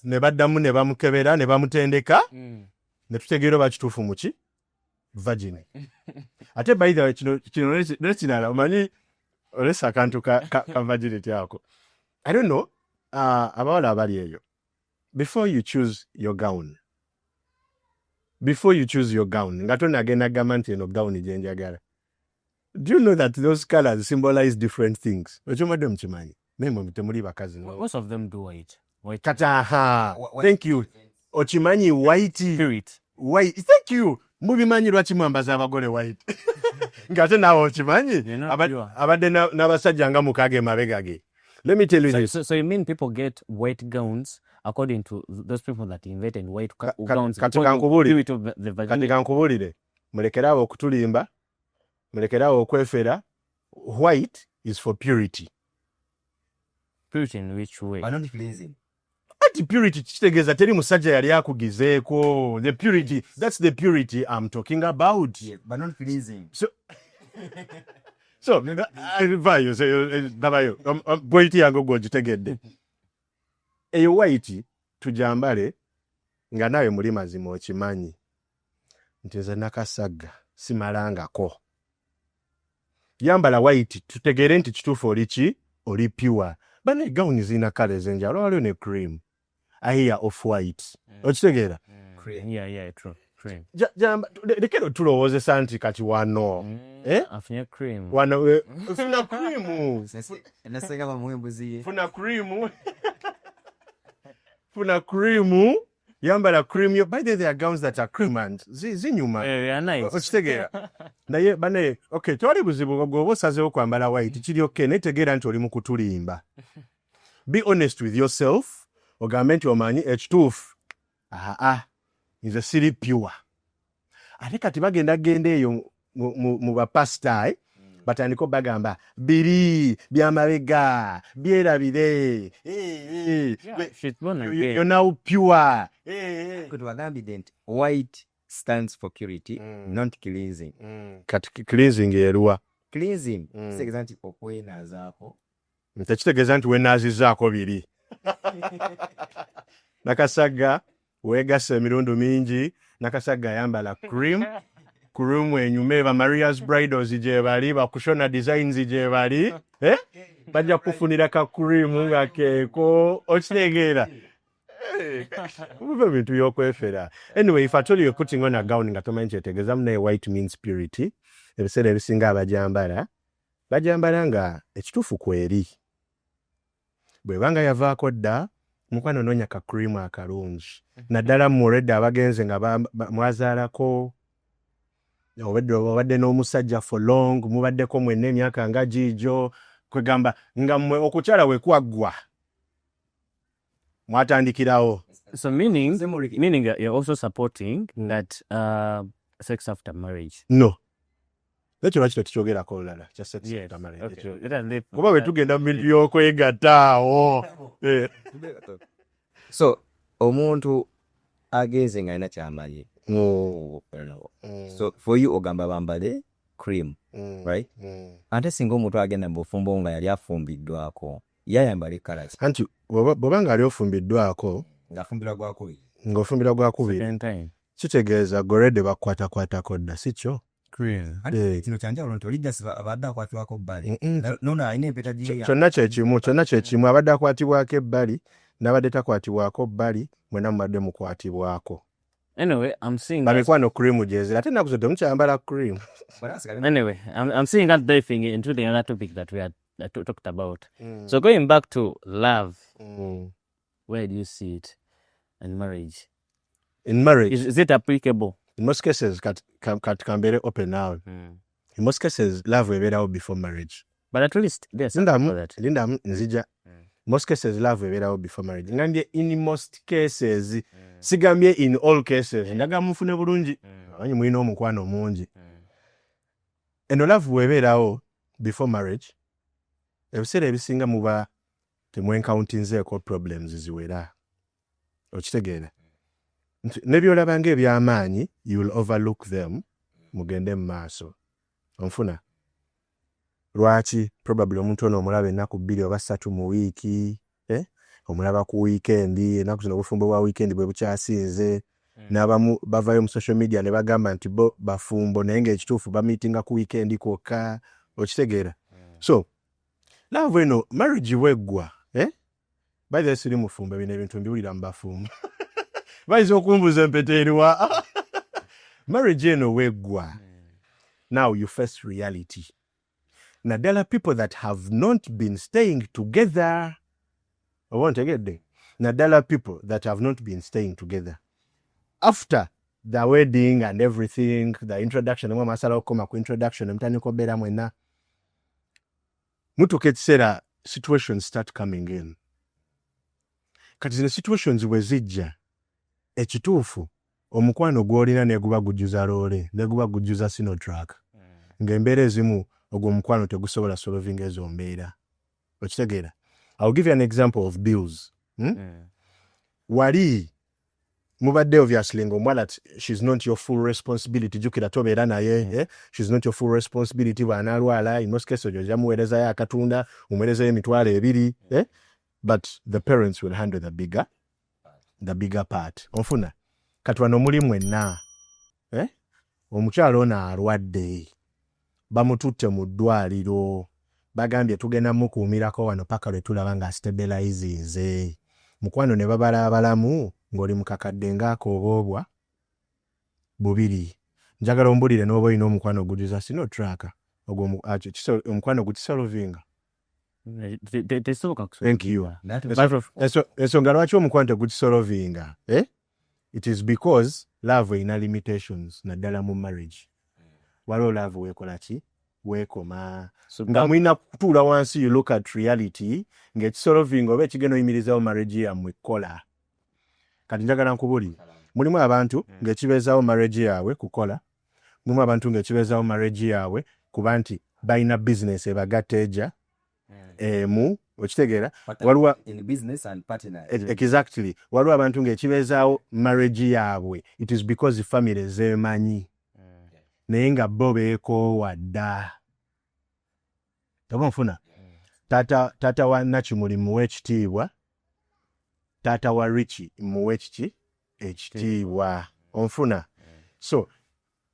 S1: ne baddamu ne bamukebera ne bamutendeka ne tutegeera oba kituufu mu ki virgin. Ate by the way, let's money olesa akantu ka virginity yako. I don't know abawala abali eyo. Before you choose your gown, nga tonagenda gamba nti eno gown gye njagala. Do you know that those colors symbolize different things? Ochomadde mukimanyi. Nemwe temuli bakazi.
S3: Most of them do white.
S1: Kata thank you. Ochimanyi white.
S3: Spirit.
S1: White. Thank you. Mubimanyi lwaki mwambaza abagole white. Ngate nawe ochimanyi. Abadde n'abasajja nga mukage mabegage. Let me tell you this.
S3: So you mean people get white gowns according to those people that invented white gowns?
S1: Kati kankubulire. Mulekerawo okutulimba. Mulekerawo okwefera. White is for purity.
S3: Purity in which way?
S2: But not pleasing.
S1: Ati purity kitegeeza teri musajja yali akugizeeko. The purity, that's the purity I'm talking about.
S2: Yeah, but not pleasing.
S1: So vayo nabayo pointi yange gwogitegedde. Eyo white tujambale nga nawe muli mazima okimanyi nti nze nakasagga simalangako. Yambala white tutegere nti kituufu oli pure. Bane gown zina kale zenjalo waliwo ne cream. Ahiya off white. Okitegeera?
S3: Cream. Yeah, true. Cream.
S1: Jamba lekero tulowoozesa nti kati wano.
S3: Afunye cream.
S1: Wano funa cream.
S2: Nasenga bamuhembuziye.
S1: Funa cream. Yambala cream. By the way, there are gowns that are cream and zinyuma.
S3: They are nice.
S1: Okitegeera? Naye bane okay twali buzibu gwoba osazeewo kwambala white kiri okay netegeera nti oli mu kutulimba. Be honest with yourself. Ogambe nti omanyi ekituufu. Nze siri pure. Ate kati bagenda eyo mu bapasita batandika bagamba biri byamabega byerabire. You're now pure.
S2: White stands for purity, not cleansing.
S1: Kati cleansing yeruwa.
S2: Cleansing kitegeeza nti okwenazaako.
S1: Tekitegeeza nti wenaazizaako biri. Nakasagga weegasa emirundi mingi. Nakasagga yambala cream. Cream enyume ba Maria's Bridals gye bali bakushona designs gye bali. Bajja kufunira ka cream nga keeko. Okitegeera? Bintu byokwefera. Anyway, if I told you you're putting on a gown nga tomanyi kyetegeeza munaye white means purity. Ebiseera ebisinga bajambala nga ekituufu kweri. Bwebanga yavaako dda mukwano noonya ka cream akalungi. Naddala muredde abagenze nga mwazaalako obadde n'omusajja for long mubaddeko mwenna emyaka nga giijo kwegamba nga mmwe okukyala we kwaggwa mwatandikirawo.
S3: So meaning you're also supporting that sex after marriage.
S1: No. Lekyo lwaki tekyogerako olulala kya sex after marriage. Kuba bwe tugenda mu bintu by'okwegattaawo.
S2: So omuntu agenze nga alina ky'amalye. So for you ogamba bambale cream, right? Ate singa omuntu agenda mu bufumbo nga yali afumbiddwako yayambale colors.
S1: Anti bw'oba nga ali ofumbiddwako ng'ofumbirwa gwakubiri kitegeeza goredde bakwatakwatako dda si kyo.
S2: Kino kyanjawulo nti olidda abadde akwatibwako bbali. Nono alina empeta gye
S1: kyonna kyekimu abadde akwatibwako ebbali n'abadde takwatibwako bbali mwena mubadde mukwatibwako.
S3: Anyway, I'm seeing
S1: mikwano cream gyezira ate ennaku zodde mukyambala cream.
S3: Anyway, I'm seeing that diving into the other topic that we had talked about. So going back to love, where do you see it in marriage?
S1: In marriage,
S3: is it applicable?
S1: In most cases, kambere open now. In most cases, love will be out before marriage.
S3: But at least there's
S1: Linda nzija. Most cases, love will be out before marriage. Ngambye in most cases, sigambye in all cases. Ndaga mufune bulungi. Anyi mwino omukwano mungi. Eno love will be out before marriage. Ebiseera ebisinga muba temwencountinzeeko problems ziwera. Okitegeera. Nebyolaba ng'ebyamaanyi, you will overlook them, mugende mu maaso. Onfuna? Lwaki? Probably omuntu ono omulaba ennaku 2 oba 3 mu wiiki, omulaba ku weekend, ennaku zino obufumbo bwa weekend bwe bukyasinze, n'abamu bavayo mu social media ne bagamba nti bo bafumbo naye ng'ekituufu bamiitinga ku weekend kwokka, okitegeera. So love eno marriage weggwa, by the way siri mufumbo, bino ebintu mbiwulira mu bafumbo bayinza okumbuuza empeta eriwa. Marriage eno weggwa, now you face reality. Naddala people that have not been staying together, obantegedde, naddala people that have not been staying together after the wedding and everything, the introduction, mwe masala okukoma ku introduction mutandika obeera mwenna, mutuuka ekiseera situations start coming in. Kati zino situations bwe zijja, ekituufu omukwano gw'olina ne guba gujjuza loole, ne guba gujjuza sinotrack, ng'embeera ezimu ogwo omukwano tegusobola solving ezo mbeera, okitegeera. I'll give you an example of bills. Wali mubadde obviously ng'omuwala she's not your full responsibility, jjukira tobeera naye, she's not your full responsibility. Bw'anaalwala in most cases ojja muweerezayo akatunda, umuweerezayo emitwalo ebiri, but the parents will handle the bigger part. Onfuna kati wano muli mwenna, omukyalo ono alwadde, bamututte mu ddwaliro, bagambye tugenda mukuumirako wano paka lwe tulaba nga stabilizes. Mukwano ne babala abalamu ng'oli mukakadde ng'akooboobwa bubiri. Njagala ombulire n'oba olina omukwano ogujjuza sinotrack, ogwo omukwano gukisolvinga. Thank you. Ensonga lwaki omukwano tegukisolvinga? It is because love erina limitations naddala mu marriage. Waliwo love weekola ki? Weekoma. Nga mulina kutuula wansi, you look at reality, ng'ekisolvinga oba ekigenda oyimirizawo marriage yammwe kola. Kati njagala nkubulire, mulimu abantu ng'ekibeezaawo marriage yaabwe kukola, mulimu abantu ng'ekibeezaawo marriage yaabwe kuba nti balina business ebagatta ejja emu, okitegeera. Waliwo
S2: in business and partner.
S1: Exactly. Waliwo abantu ng'ekibeezaawo marriage yaabwe it is because family zeemanyi, naye nga bo beekoowa dda. Oba nfuna taata wa Nakimuli muwe ekitiibwa, taata wa Richie muwe ekitiibwa, onfuna. So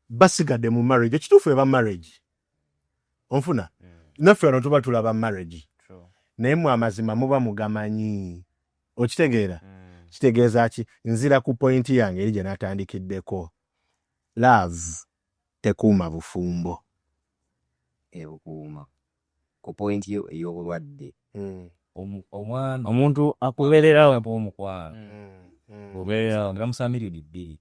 S1: basigadde mu marriage, ekituufu eba marriage, onfuna. Naffe wano tuba tulaba marriage, naye mu amazima muba mugamanyi, okitegeera. Kitegeeza ki? Nzira ku point yange eri gye natandikiddeko. Love tekuuma bufumbo,
S2: Ebukuuma ku point ey'obulwadde.
S3: Omuntu akubeererawo
S4: omukwano obeera nga musamiridde bbiri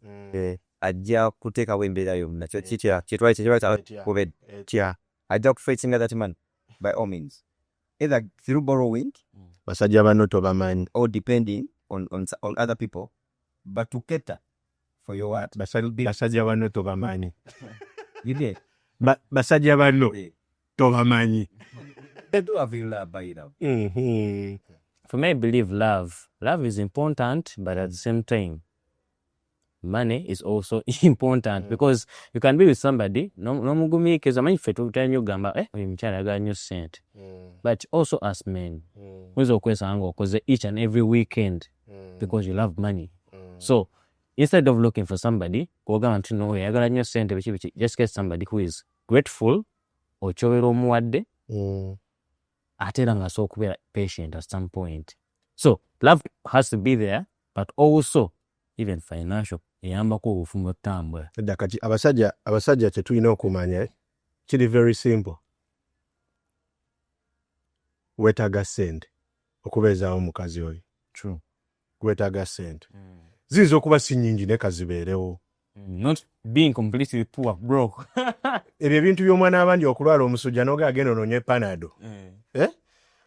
S2: ajja kuteekawo embeera yonna kyetwakitya ajja kufeekinga that man by all means, either through borrowing
S1: basajja banno tobamanyi,
S2: or depending on other people, but to cater for your what?
S1: basajja banno tobamanyi,
S2: You get?
S1: basajja banno tobamanyi.
S4: They do have love by now.
S3: For me, I believe love is important, but at the same time, money is also important because you can be with somebody nomugumiikiriza manyi ffe tutanya ogamba oyo mukyala ayagala nnyo ssente, but also as men oyinza okwesanga ng'okoze each and every weekend because you love money. So instead of looking for somebody kwogamba nti no ayagala nnyo ssente biki just get somebody who is grateful, okyobera omuwadde ate era ng'asobola okubeera patient at some point. So love has to be there, but also even financial eyambako obufumbo otambula.
S1: Edda kati abasajja tetulina okumanya kiri very simple. Weetaaga ssente okubeezaawo omukazi oyo.
S3: True.
S1: Weetaaga ssente. Ziyinza okuba si nnyingi naye kazibeerewo.
S3: Not being completely poor, broke.
S1: Ebyo ebintu by'omwana abandi okulwala omusujja n'oga agenda onoonye panado.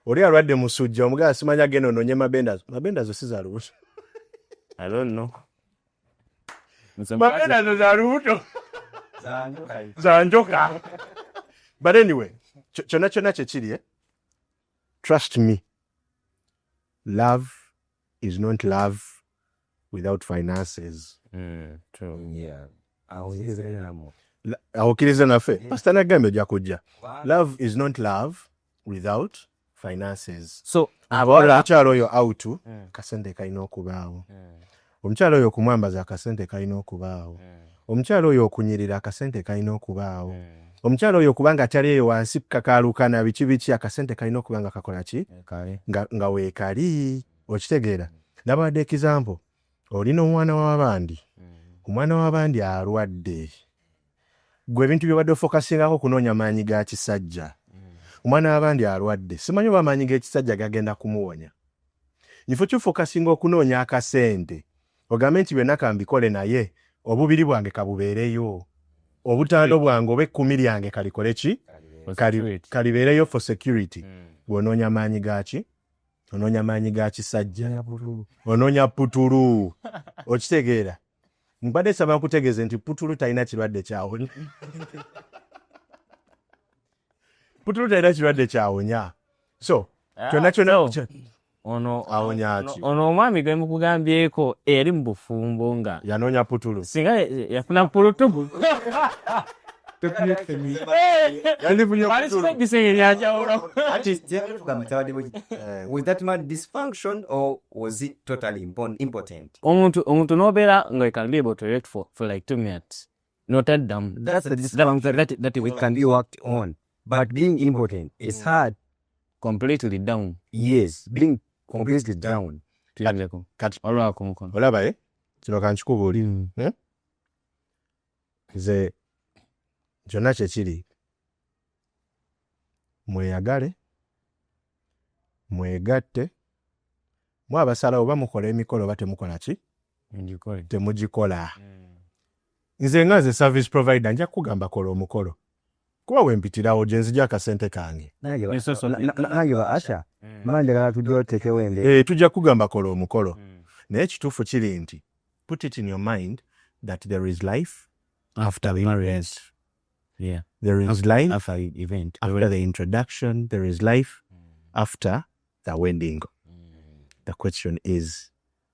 S1: Oli alwadde musujja omugala simanya agenda onoonye mabendazo si za lubuto.
S3: I don't know.
S1: Mabendazo za lubuto. Za njoka. But anyway, kyonna kyekiri, trust me, love is not love without finances.
S3: True.
S4: Yeah.
S1: Awukiriza naffe pastor nagambye ojja kujja. Love is not love without finances.
S3: So
S1: Akyalo oyo out kasente kalina okubaawo. omukyala oyo okumwambaza akasente kalina okubaawo, omukyala oyo okunyirira akasente kalina okubaawo, omukyala oyo kubanga tali eyo wansi kakaalukana biki akasente kalina okuba nga kakola ki nga weekali. Okitegeera? Nabawadde ekizampo, olina omwana w'abandi, omwana w'abandi alwadde, gwe ebintu byobadde ofokasingako kunoonya maanyi ga kisajja. Omwana w'abandi alwadde, simanyi oba amaanyi g'ekisajja gagenda kumuwonya. Nifo ky'ofokasinga okunoonya akasente ogambe nti byonna kambikole naye obubiri bwange kabubeereyo, obutaano bwange oba ekkumi lyange kalikole ki kalibeereyo for security. Bw'onoonya maanyi gaki, onoonya maanyi ga kisajja, onoonya putulu. Okitegeera? Mbadde saba nkutegeeze nti putulu talina kirwadde kyawonya. Putulu talina kirwadde kyawonya. So kyonna
S3: ono
S1: awonya ki?
S3: Ono omwami gwe mukugambyeko eri mu bufumbo nga
S1: yanoonya putulu.
S3: singa yafuna pulutugu
S1: Yandifunye
S3: bali
S1: putulu.
S3: sigisenge lyanjawulo.
S2: Was that man dysfunction or was it totally impotent?
S3: Omuntu n'obeera nga you can be able to wait for like 2 minutes n'otaddamu.
S2: That's the dysfunction that we can be worked on. But being impotent is hard.
S3: Completely down.
S2: Yes, being completely down.
S3: Tuyambeko
S1: Kati
S3: olwako mukono.
S1: olaba kino kankikubuulira. Nze kyonna kye kiri, mweyagale, mwegatte, mwe abasalawo oba mukola emikolo oba temukola ki,
S3: Ngikole.
S1: temugikola. Nze nga nze service provider nja kugamba kola omukolo, kuba wempitirawo gye nzija akasente kange.
S2: Nange ba Asha, manjagala tujja oteekewo
S1: Tujja kugamba kola omukolo. Naye ekituufu kiri nti put it in your mind that there is life after the marriage.
S3: Yeah.
S1: There is life
S3: After the event.
S1: after the introduction. There is life after the wedding. The question is,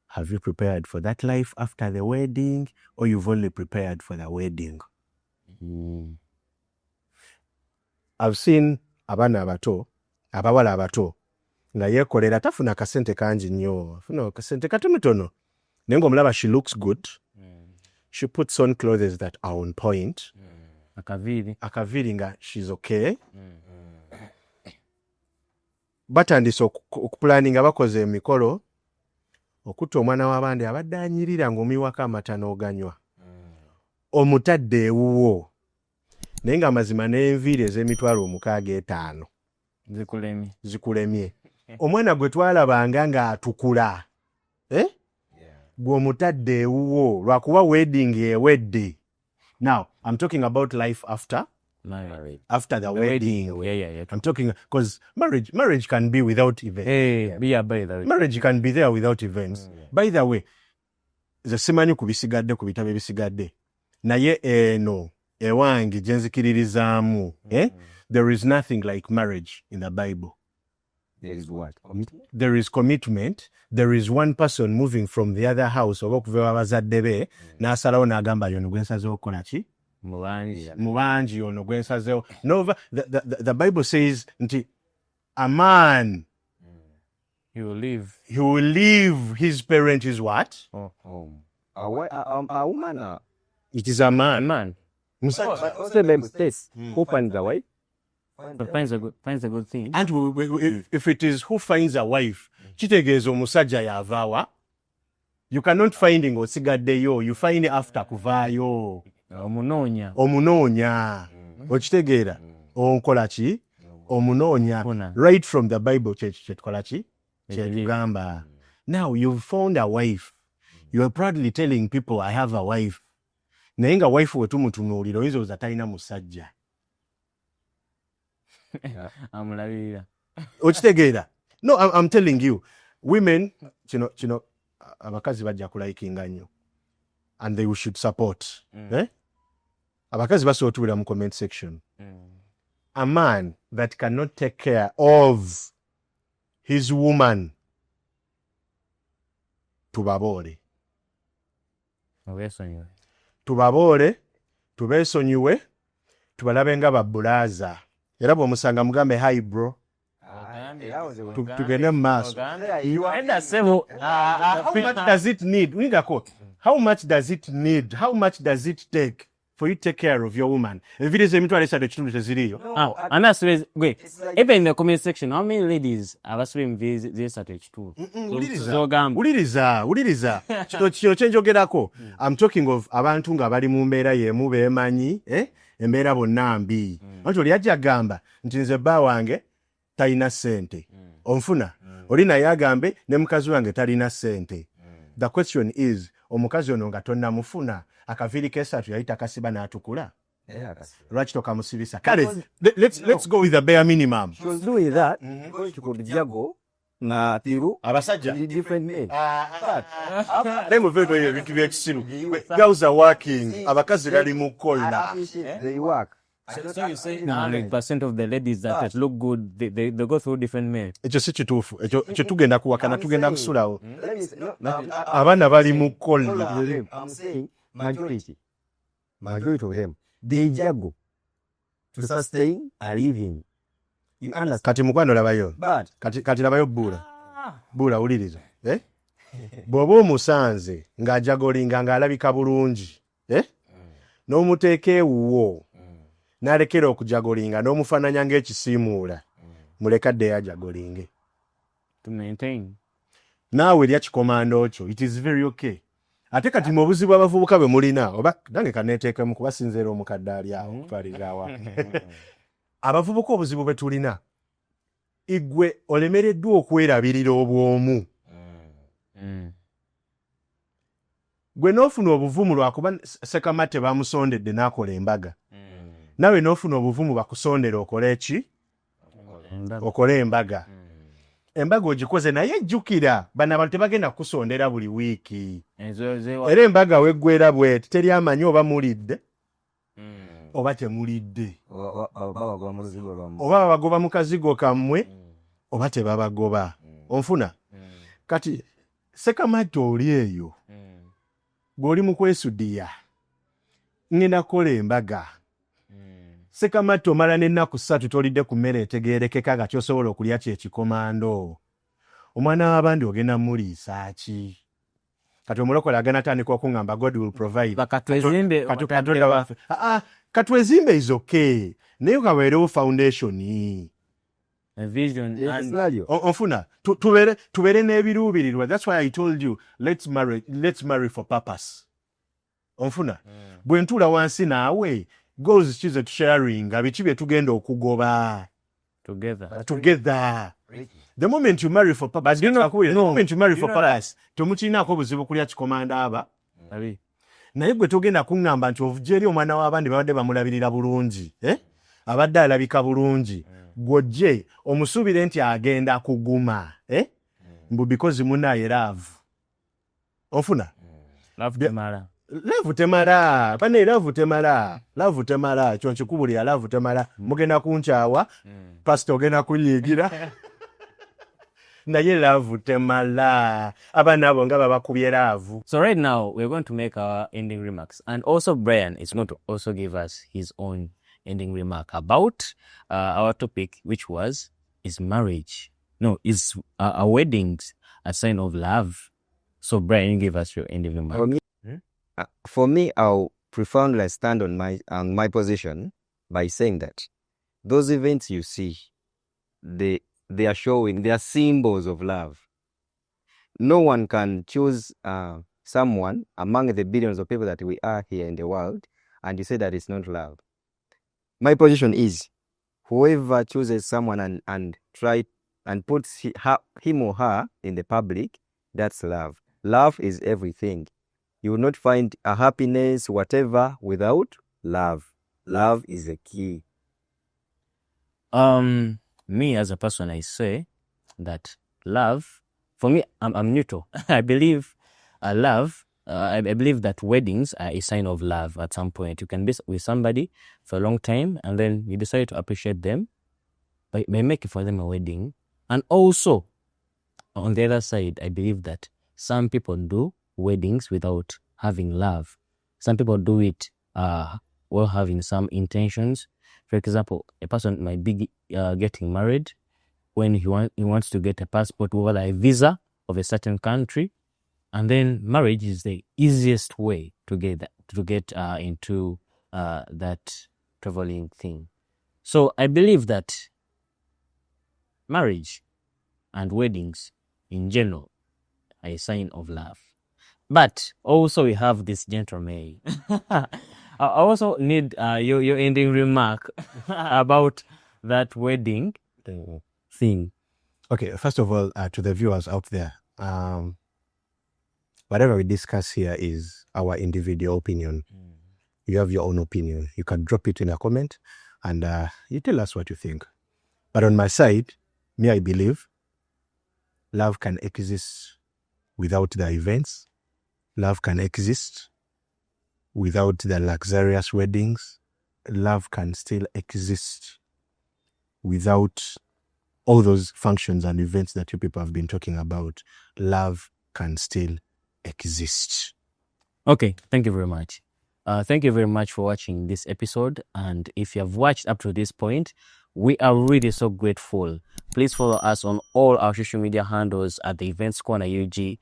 S1: have you prepared for that life after the wedding, or you've only prepared for the wedding? I've seen abaana abato, abawala abato, nga yeekolera tafuna akasente kangi nnyo, afuna akasente katonotono. Naye ng'omulaba she looks good. She puts on clothes that are on point. Akaviiri nga she's okay. Batandise okupulaninga bakoze emikolo, okutta omwana w'abandi abadde anyirira ng'omiwako amata n'oganywa. Omutadde ewuwo. Naye nga mazima n'enviiri ez'emitwalo 65 zikulemye. Omwana gwe twalabanga ng'atukula. Gwe omutadde ewuwo lwakuba wedding ewedde. Now, I'm talking about life after the wedding.
S3: Yeah.
S1: I'm talking because marriage can be without events. Marriage can be there without events. By the way, ze simanyi kubisigadde ku bitabo ebisigadde. Naye eno ewange gye nzikiririzaamu. There is nothing like marriage in the Bible.
S2: There is what?
S1: There is commitment. There is one person moving from the other house oba okuva abazadde be n'asalawo n'agamba yono gwe nsazeewo okukola ki? Mubanji ono gwe nsazeewo. No, the Bible says nti a man
S3: He will
S1: leave his parent is what?
S2: A woman.
S1: It is a man.
S3: Man.
S1: Musajja.
S2: Also, who finds a wife?
S3: Finds a good thing.
S1: And if it is who finds a wife, kitegeeza omusajja yavaawa. You cannot find ng'osigaddeyo. You find after kuvaayo. Omunoonya. Okitegeera? Onkola ki? Omunoonya. Right from the Bible kye tukola ki? Kye tugamba. Now you've found a wife. You are proudly telling people I have a wife. Naye nga wife we tumutunuulira oyinza oza talina musajja.
S3: Amulabirira.
S1: Okitegeera? No, I'm telling you, women, kino abakazi bajja kulayikinga nnyo. And they should support. Abakazi basobola otuwulira mu comment section. A man that cannot take care of his woman, tubaboole. Tubeesonyiwe, tubalabe nga babbulaaza. Era bw'omusanga mugambe hi bro. tugende mu maaso. How much does it need? How much does it need? How much does it take for you to take care of your woman? Emitwalo 3 teziriyo.
S3: And that's wait. Even in the comment section, how many ladies have swimming this at H2?
S1: Uliriza. Kino kyenjogerako. I'm talking of abantu nga bali mu mbeera y'emu beemanyi, embeera bonna mbi. Anti oli ajja agamba nti nze bba wange talina ssente. Onfuna. Oli naye agambe ne mukazi wange talina ssente. The question is, omukazi ono nga tonnamufuna, akaviiri k'esatu yali takasiba n'atukula? Lwaki tokamusibisa? Kale, let's go with the bare minimum.
S2: She was doing that because she could jago na tiru
S1: abasajja
S2: different men.
S1: Muveeyo ebintu by'ekisiru. Girls are working. Abakazi bali mu kukola.
S2: They work.
S3: So you say 100% of the ladies that look good, they go through different men.
S1: Ekyo si kituufu. Ekyo tugenda kuwakana, tugenda kusulawo. Abaana bali mu kukola.
S2: I'm saying majority of them, they jago to sustain a living. You understand?
S1: Kati mukwano labayo.
S2: But
S1: Kati labayo Buula. Buula uliriza. Bw'oba omusanze ng'ajagolinga ng'alabika bulungi. N'omuteeka ewuwo. N'alekera okujagolinga n'omufaananya ng'ekisiimuula. Muleka ddeyo ajagolinge.
S3: To maintain.
S1: Naawe erya kikomando kyo. It is very okay. Ate kati mu buzibu abavubuka bwe mulina, oba nange kaneeteekemu kuba sinzeera omukadde ali awo kutwaliza awa. Abavubuka obuzibu bwe tulina, igwe olemereddwa okwerabirira obwomu. Gwe n'ofuna obuvumu lwakuba Sekamate bamusondedde n'akola embaga. Nawe n'ofuna obuvumu bakusondera okole ki? Okole embaga. Embaga ogikoze naye ejjukira bano abantu tebagenda kukusondera buli wiiki. Era embaga weggwera bweti teri amanyi oba mulidde oba temulidde. Oba babagoba mu kazigo kammwe oba tebabagoba. Onfuna? Kati Sekamate oli eyo bw'oli mu kwesudiya ngenda kukola embaga. Sekamate omala n'ennaku 3 tolidde ku mmere etegeerekeka nga kyosobola okulya kyekikomando. Omwana w'abandi ogenda muliisa ki? Kati omulokole agenda atandika okuŋŋamba God will provide. Katwezimbe is okay. Naye kabeerewo foundation.
S3: A vision.
S1: Onfuna tubeere n'ebiruubirirwa. That's why I told you let's marry for purpose. Onfuna bwe ntuula wansi naawe goals kize sharing biki bye tugenda okugoba together. The moment you marry for purpose, tomukinaako buzibu kulya kikomanda aba. Naye gwe togenda kuŋŋamba nti ovujja eri omwana w'abandi babadde bamulabirira bulungi, abadde alabika bulungi, gw'ojje omusuubire nti agenda kuguma, mbu because munaaye love. Onfuna?
S3: Love temala. Love temala. Kyo nkikubulira love temala. Mugenda kunkyawa, pastor ogenda kunyiigira. Naye love temala. Abaana abo nga babakubye love. So right now we're going to make our ending remarks, and also Brian is going to also give us his own ending remark about our topic, which was, is weddings a sign of love? So Brian, you give us your ending remark.
S2: For me, I'll profoundly stand on my position by saying that those events you see, they are symbols of love. No one can choose someone among the billions of people that we are here in the world, and you say that it's not love. My position is, whoever chooses someone and puts him or her in the public, that's love. Love is everything. You will not find a happiness, whatever, without love. Love is the key.
S3: Me as a person, I say that love, for me, I'm neutral. I believe love, I believe that weddings are a sign of love at some point. You can be with somebody for a long time and then you decide to appreciate them by making for them a wedding. And also, on the other side, I believe that some people do weddings without having love. Some people do it while having some intentions. For example, a person might be getting married when he wants to get a passport or a visa of a certain country, and then marriage is the easiest way to get into that traveling thing. So I believe that marriage and weddings in general are a sign of love. But also we have this gentleman. I also need your ending remark about that wedding thing.
S1: Okay, first of all, to the viewers out there, whatever we discuss here is our individual opinion. You have your own opinion. You can drop it in a comment and you tell us what you think. But on my side, I believe love can exist without the events. Love can exist without the luxurious weddings. Love can still exist without all those functions and events that you people have been talking about. Love can still exist.
S3: Okay, thank you very much. Thank you very much for watching this episode. And if you have watched up to this point, we are really so grateful. Please follow us on all our social media handles at the Events Corner UG.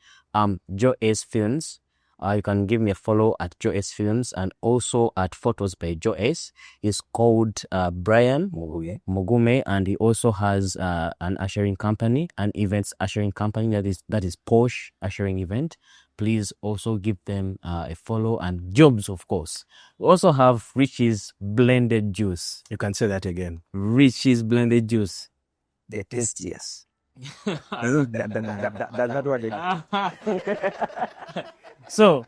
S3: Joe S Films. You can give me a follow at Joe S Films and also at Photos by Joe S. He's called Brian Mugume, and he also has an ushering company, an events ushering company that is Posh Ushering Event. Please also give them a follow, and Jobs, of course. We also have Richie's Blended Juice.
S1: You can say that again.
S3: Richie's Blended Juice.
S2: The tastiest. That's not what it
S3: So,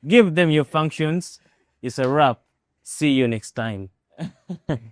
S3: give them your functions. It's a wrap. See you next time.